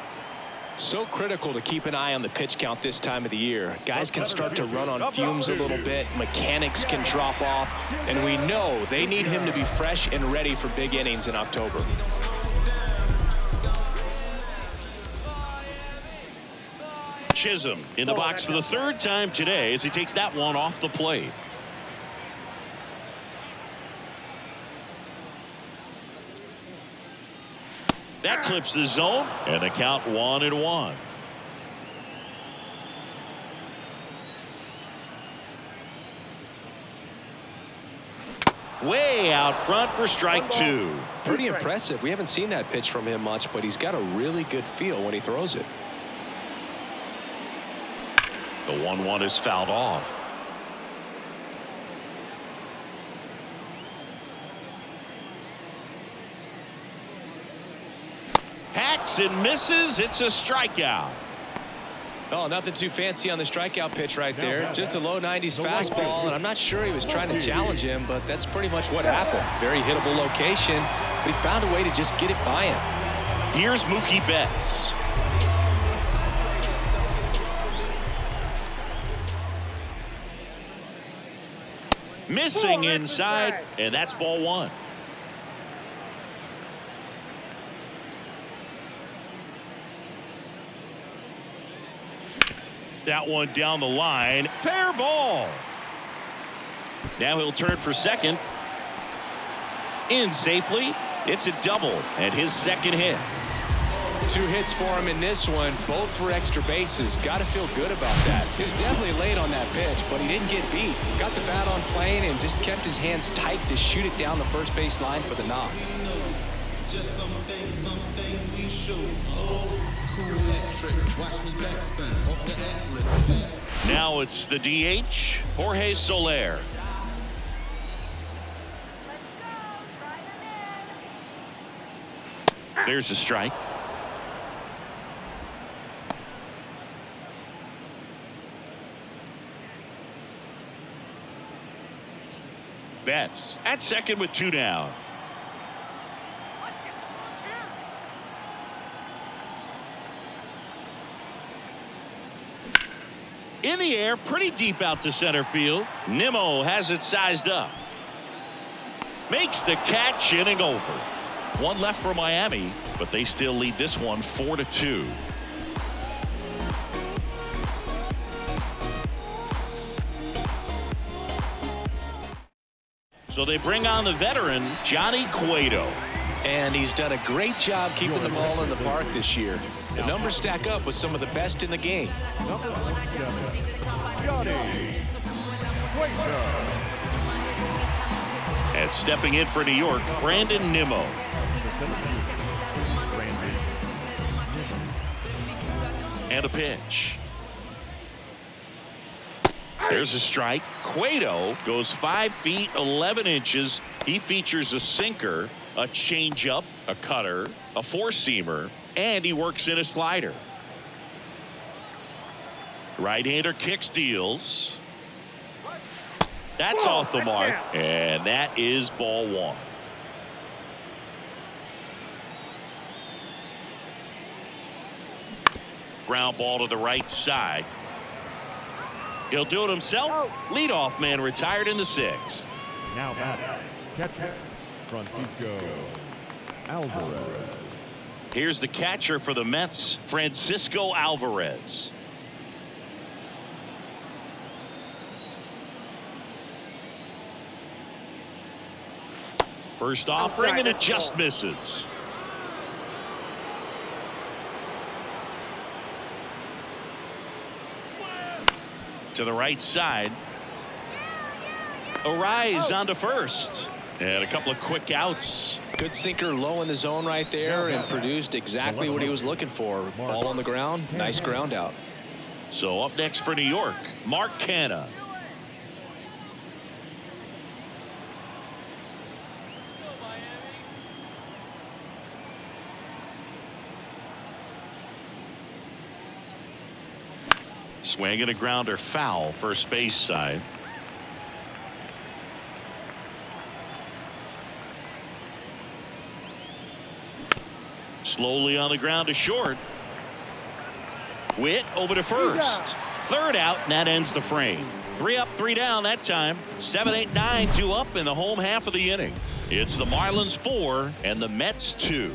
So critical to keep an eye on the pitch count this time of the year. Guys can start to run on fumes a little bit. Mechanics can drop off. And we know they need him to be fresh and ready for big innings in October. Chisholm in the box for the third time today as he takes that one off the plate. That clips the zone, and the count 1-1. Way out front for strike two. Pretty impressive. We haven't seen that pitch from him much, but he's got a really good feel when he throws it. The 1-1 is fouled off. Hacks and misses. It's a strikeout. Oh, nothing too fancy on the strikeout pitch right there. Just a low 90s fastball, and I'm not sure he was trying to challenge him, but that's pretty much what happened. Very hittable location, but he found a way to just get it by him. Here's Mookie Betts. Missing inside, and that's ball one. That one down the line. Fair ball. Now he'll turn for second. In safely. It's a double and his second hit. 2 hits for him in this one, both for extra bases. Got to feel good about that. He was definitely late on that pitch, but he didn't get beat. Got the bat on plane and just kept his hands tight to shoot it down the first base line for the knock. Just some things we show. Oh, cool hat trick. Watch me backspin off the Atlas. Now it's the DH, Jorge Soler. There's a strike. Betts at second with 2 down. In the air, pretty deep out to center field. Nimmo has it sized up. Makes the catch, inning over. One left for Miami, but they still lead this one 4-2. So they bring on the veteran, Johnny Cueto. And he's done a great job keeping the ball in the park this year. The numbers stack up with some of the best in the game. Number 27, Johnny Cueto. And stepping in for New York, Brandon Nimmo. And a pitch. There's a strike. Cueto goes 5 feet 11 inches. He features a sinker, a changeup, a cutter, a four-seamer, and he works in a slider. Right-hander kicks, deals. That's off the mark, and that is ball one. Ground ball to the right side. He'll do it himself. Leadoff man retired in the 6th. Now back, catcher, Francisco Alvarez. Here's the catcher for the Mets, Francisco Alvarez. First offering, and it just misses. To the right side. Arise onto first. And a couple of quick outs. Good sinker low in the zone right there and produced exactly what he was looking for. Ball on the ground. Nice ground out. So up next for New York, Mark Canha. Swing and a grounder foul, first base side. Slowly on the ground to short. Witt over to first. Third out, and that ends the frame. 3 up, 3 down that time. 7, 8, 9, 2 up in the home half of the inning. It's the Marlins 4 and the Mets 2.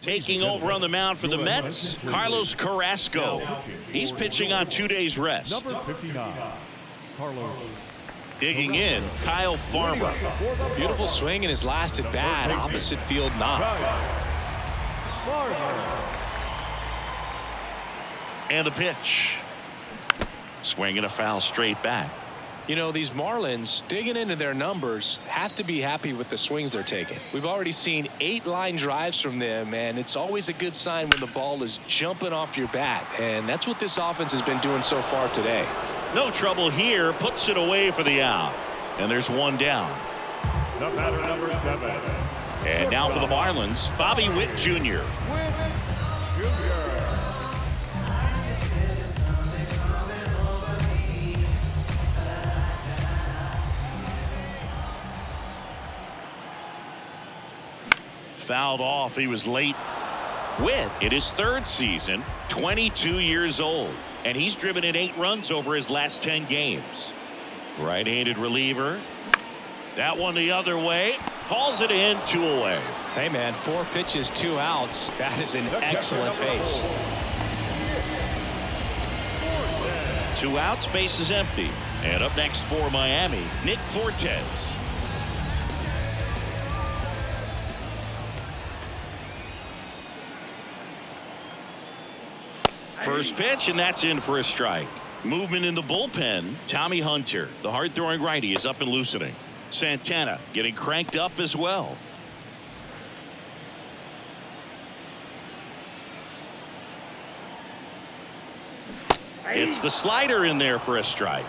Taking over on the mound for the Mets, Carlos Carrasco. He's pitching on 2 days rest. Number 59, Carlos. Digging in, Kyle Farmer. Beautiful swing in his last at bat. Opposite field knock. And the pitch. Swinging a foul straight back. You know, these Marlins, digging into their numbers, have to be happy with the swings they're taking. We've already seen 8 line drives from them, and it's always a good sign when the ball is jumping off your bat. And that's what this offense has been doing so far today. No trouble here, puts it away for the out. And there's 1 down. The batter, number 7. And now for the Marlins, Bobby Witt Jr. Fouled off. He was late. Witt in his 3rd season, 22 years old. And he's driven in 8 runs over his last 10 games. Right-handed reliever. That one the other way. Hauls it in, 2 away. Hey, man, 4 pitches, 2 outs. That is an excellent pace. 2 outs, base is empty. And up next for Miami, Nick Fortes. First pitch, and that's in for a strike. Movement in the bullpen. Tommy Hunter, the hard-throwing righty, is up and loosening. Santana getting cranked up as well. It's the slider in there for a strike.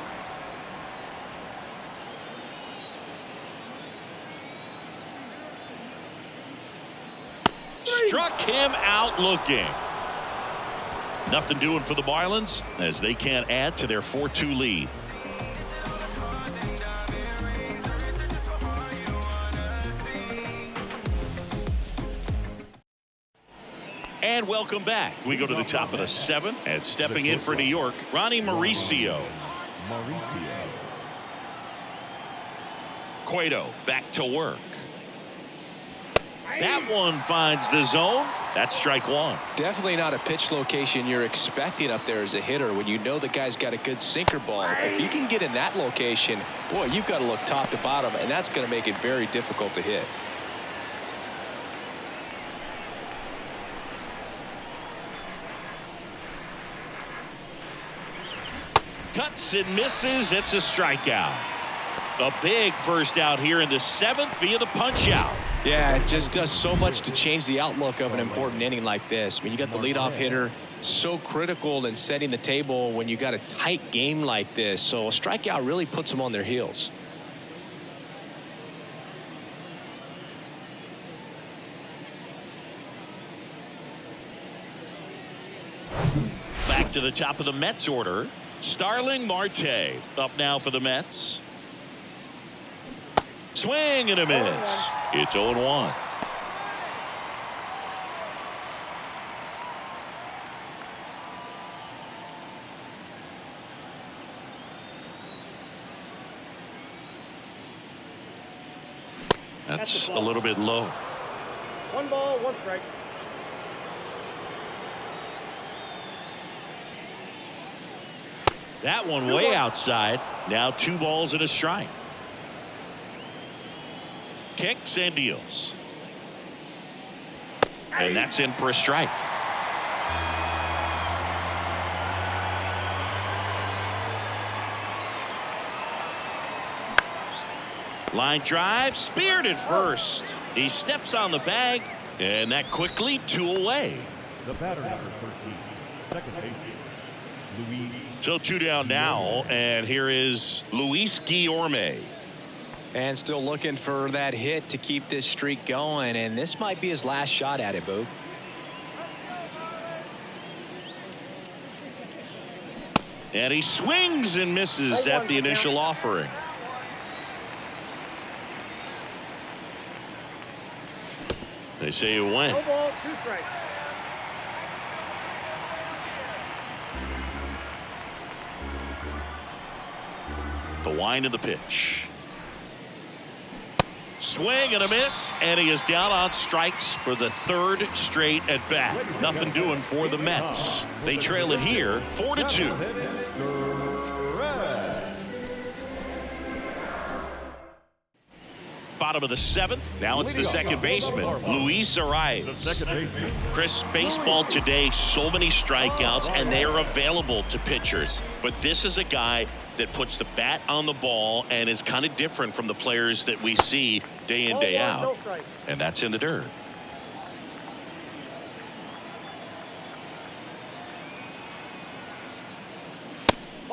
Struck him out looking. Nothing doing for the Marlins as they can't add to their 4-2 lead. And welcome back. We go to the top of the 7th, and stepping in for New York, Ronnie Mauricio. Cueto back to work. That one finds the zone. That's strike 1. Definitely not a pitch location you're expecting up there as a hitter when you know the guy's got a good sinker ball. If you can get in that location, boy, you've got to look top to bottom, and that's going to make it very difficult to hit. Cuts and misses. It's a strikeout. A big first out here in the 7th via the punch out. Yeah, it just does so much to change the outlook of an important inning like this. I mean, you got the leadoff hitter, so critical in setting the table when you got a tight game like this. So a strikeout really puts them on their heels. Back to the top of the Mets order. Starling Marte up now for the Mets. Swing and a miss. It's 0-1. That's a little bit low. 1 ball, 1 strike. That one way outside. Now 2 balls and a strike. Kicks and deals. And that's in for a strike. Line drive, speared at first. He steps on the bag, and that quickly 2 away. The batter, number 13, second baseman, Luis. So 2 down now, and here is Luis Guillorme. And still looking for that hit to keep this streak going, and this might be his last shot at it, Boog. And he swings and misses at the initial offering. They say it went. No ball, 2 strikes. The wind of the pitch. Swing and a miss, and he is down on strikes for the 3rd straight at bat. Nothing doing for the Mets. They trail it here 4-2. Bottom of the 7th. Now it's the second baseman, Luis arrives. Chris, baseball today, so many strikeouts, and they are available to pitchers. But this is a guy that puts the bat on the ball and is kind of different from the players that we see day in, day out. And that's in the dirt.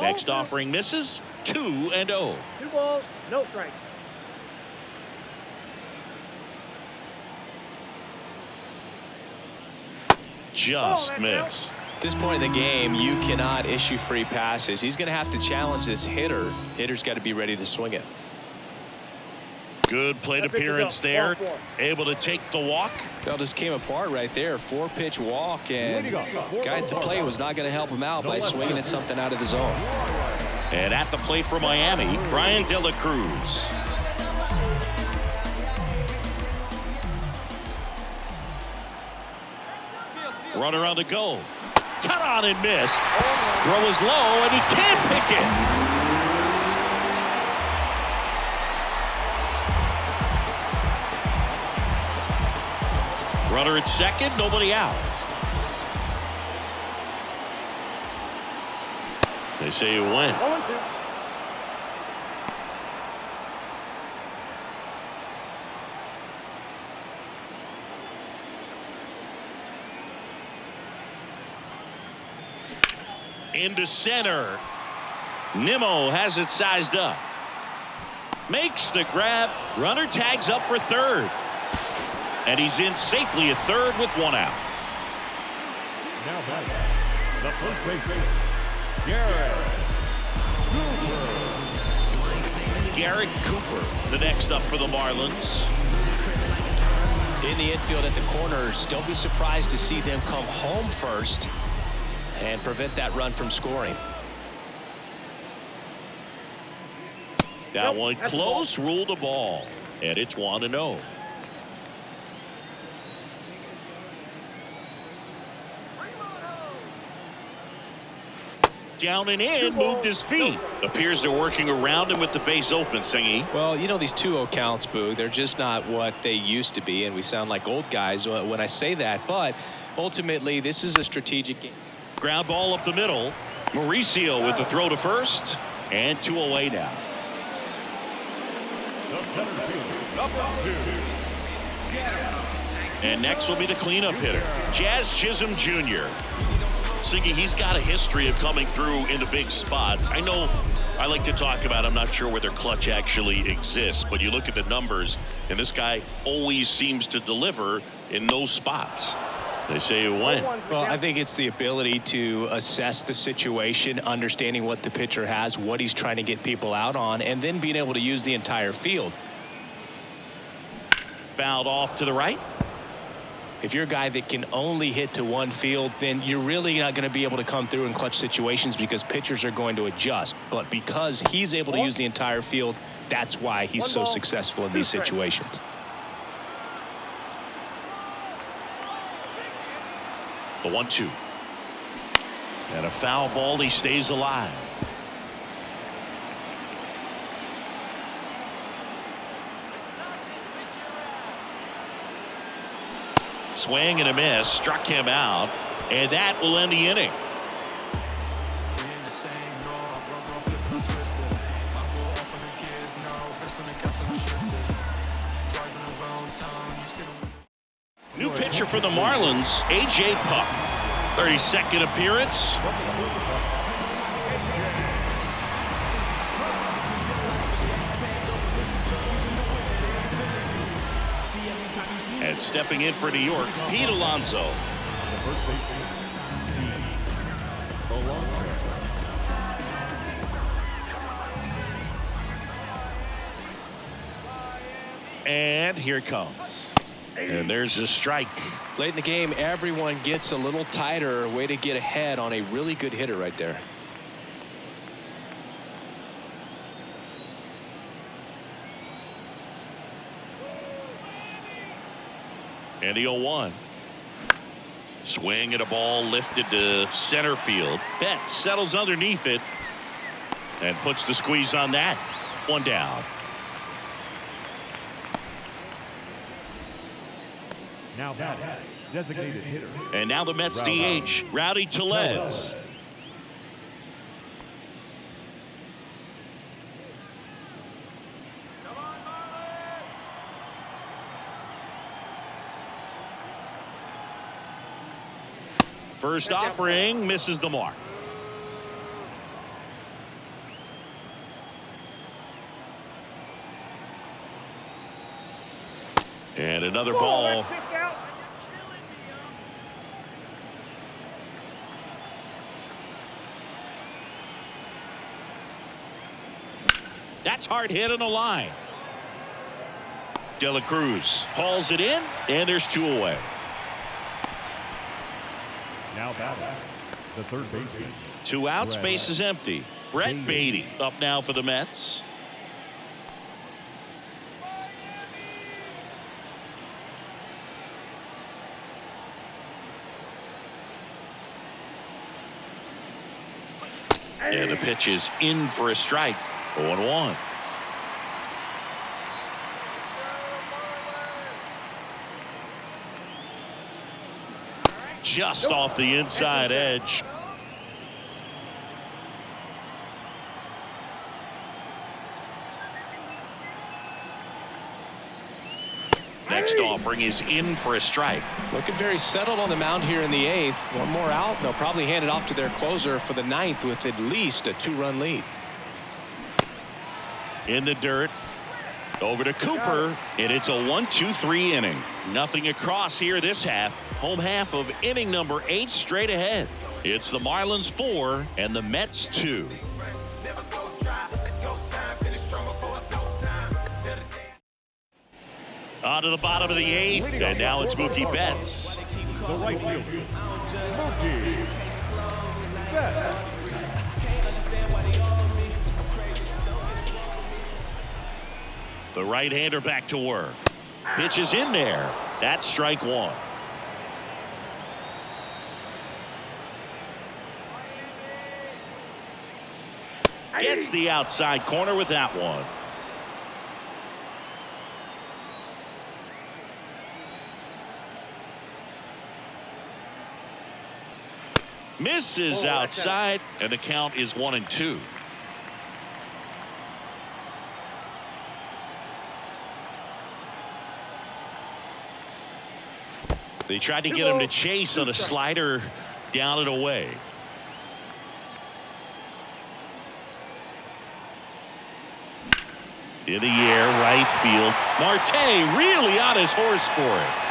Next offering misses. 2-0. 2 balls, no strikes. Just missed. At this point in the game, you cannot issue free passes. He's going to have to challenge this hitter. Hitter's got to be ready to swing it. Good plate appearance there. Able to take the walk. Well, just came apart right there. 4-pitch walk, and guy at the plate was not going to help him out by swinging at something out of the zone. And at the plate for Miami, Brian De La Cruz. Runner on the go. Cut on and miss. Throw is low, and he can't pick it. Runner at second, nobody out. They say it went. 0-2. Into center. Nimmo has it sized up. Makes the grab. Runner tags up for third. And he's in safely at third with 1 out. Now batting, the first baseman, Garrett Cooper. Garrett Cooper, the next up for the Marlins. In the infield at the corners, don't be surprised to see them come home first and prevent that run from scoring. That one close, ruled the ball, and it's 1-0. Down and in, moved his feet. Appears they're working around him with the base open, Singy. Well, you know, these 2-0 counts, Boog, they're just not what they used to be, and we sound like old guys when I say that, but ultimately this is a strategic game. Ground ball up the middle. Mauricio with the throw to first, and 2 away now. The center fielder, number 2. And next will be the cleanup hitter, Jazz Chisholm Jr. Singy, he's got a history of coming through into big spots. I know I like to talk about, I'm not sure whether clutch actually exists, but you look at the numbers, and this guy always seems to deliver in those spots. They say it went. Well, I think it's the ability to assess the situation, understanding what the pitcher has, what he's trying to get people out on, and then being able to use the entire field. Fouled off to the right. If you're a guy that can only hit to one field, then you're really not going to be able to come through in clutch situations because pitchers are going to adjust. But because he's able to use the entire field, that's why he's so successful in these situations. The 1-2. And a foul ball, he stays alive. Swing and a miss, struck him out, and that will end the inning. New pitcher for the Marlins, A.J. Puck. 32nd appearance. And stepping in for New York, Pete Alonso. And here it comes. And there's a strike. Late in the game, everyone gets a little tighter. Way to get ahead on a really good hitter right there. And the 0-1. Swing at a ball lifted to center field. Betts settles underneath it and puts the squeeze on that. One down. Now batting, designated hitter. And now the Mets DH, Rowdy Tellez. First offering misses the mark. And another ball. That's hard hit on the line. De La Cruz hauls it in, and there's two away. Now batting, the third baseman. Two outs, base is empty. Brett Beatty up now for the Mets. And the pitch is in for a strike. 0-1. Just off the inside edge. Next offering is in for a strike. Looking very settled on the mound here in the 8th. One more out. They'll probably hand it off to their closer for the 9th with at least a 2-run lead. In the dirt. Over to Cooper, and it's a 1-2-3 inning. Nothing across here this half. Home half of inning number 8 straight ahead. It's the Marlins 4 and the Mets 2. On to the bottom of the 8th, and now it's Mookie Betts. The right fielder, Mookie Betts. The right-hander back to work. Pitch is in there. That's strike one. Gets the outside corner with that one. Misses outside, and the count is 1-2. They tried to get him to chase on a slider down and away. In the air, right field. Marte really on his horse for it.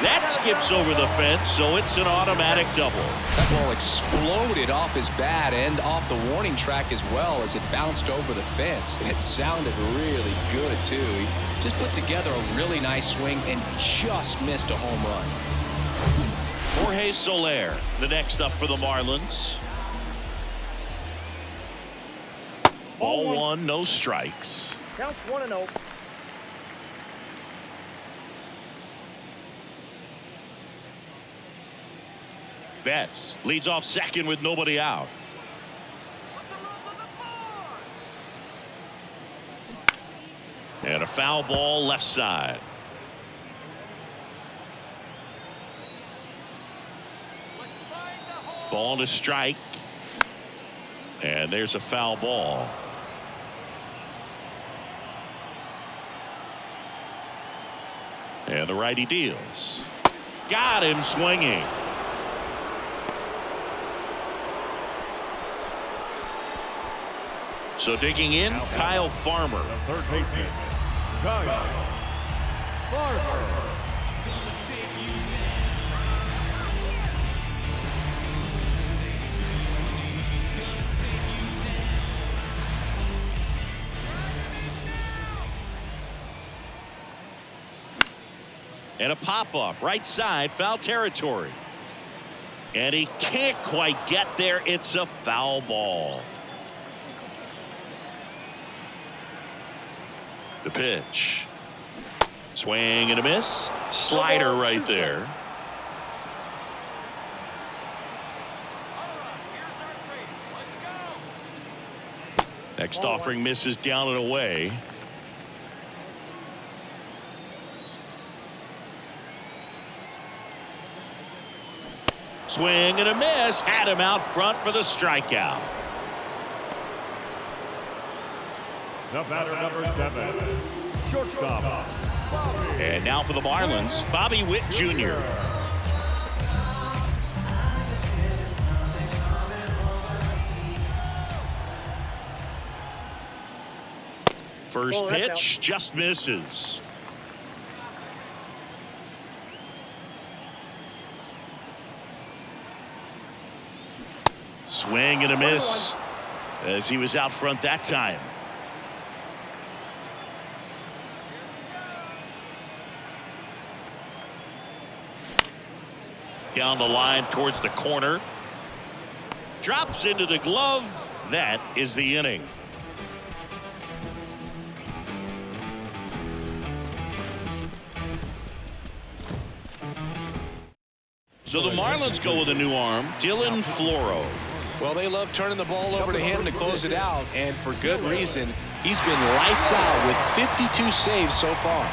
That skips over the fence, so it's an automatic double. That ball exploded off his bat and off the warning track as well as it bounced over the fence. And it sounded really good, too. He just put together a really nice swing and just missed a home run. Jorge Soler, the next up for the Marlins. Ball one, no strikes. Counts 1-0. Betts leads off second with nobody out. And a foul ball left side. Ball to strike. And there's a foul ball. And the righty deals. Got him swinging. So digging in, Kyle Farmer. The third baseman, Kyle Farmer. And a pop-up right side, foul territory. And he can't quite get there. It's a foul ball. The pitch. Swing and a miss. Slider right there. Next offering misses down and away. Swing and a miss. Had him out front for the strikeout. The batter, number 7, shortstop, Bobby. And now for the Marlins, Bobby Witt Jr. First pitch just misses. Swing and a miss as he was out front that time. Down the line towards the corner. Drops into the glove. That is the inning. So the Marlins go with a new arm, Dylan Floro. Well, they love turning the ball over to him to close it out, and for good reason. He's been lights out with 52 saves so far.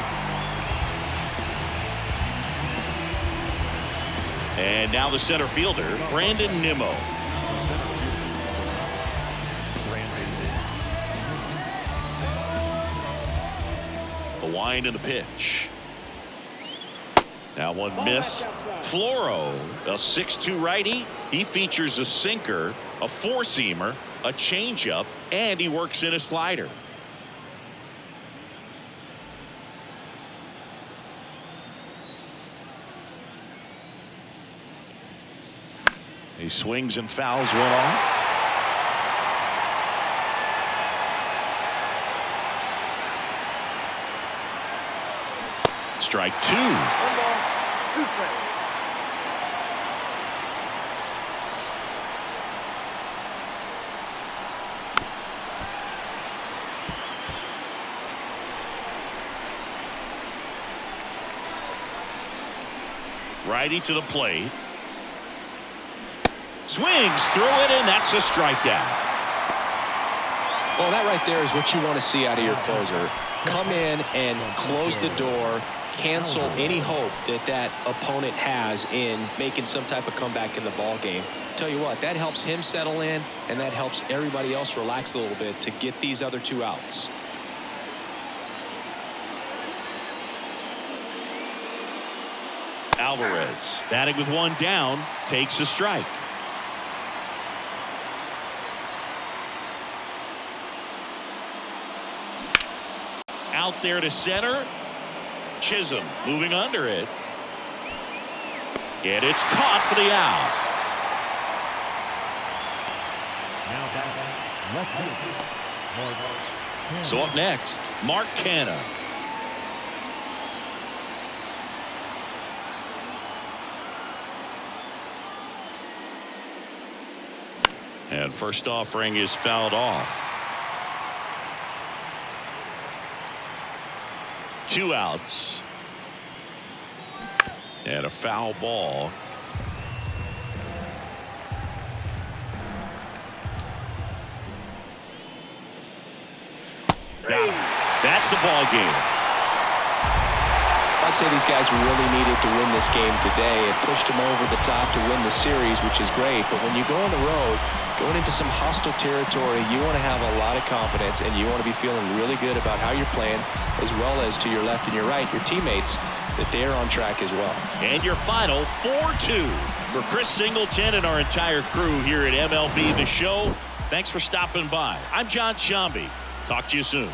And now the center fielder, Brandon Nimmo. The wind and the pitch. Now one miss. Floro, a 6'2" righty. He features a sinker, a four-seamer, a changeup, and he works in a slider. He swings and fouls one off. Strike 2. 1 ball, 2 strikes. Righty to the plate. Swings through it, and that's a strikeout. Well, that right there is what you want to see out of your closer. Come in and close the door, cancel any hope that that opponent has in making some type of comeback in the ball game. Tell you what, that helps him settle in, and that helps everybody else relax a little bit to get these other 2 outs. Alvarez, batting with 1 down, takes a strike. Out there to center. Chisholm moving under it. And it's caught for the out. So up next, Mark Canha. And first offering is fouled off. 2 outs. And a foul ball. Got him. That's the ball game. I'd say these guys really needed to win this game today. It pushed them over the top to win the series, which is great. But when you go on the road, going into some hostile territory, you want to have a lot of confidence, and you want to be feeling really good about how you're playing, as well as to your left and your right, your teammates, that they're on track as well. And your final 4-2 for Chris Singleton and our entire crew here at MLB The Show. Thanks for stopping by. I'm John Shambi. Talk to you soon.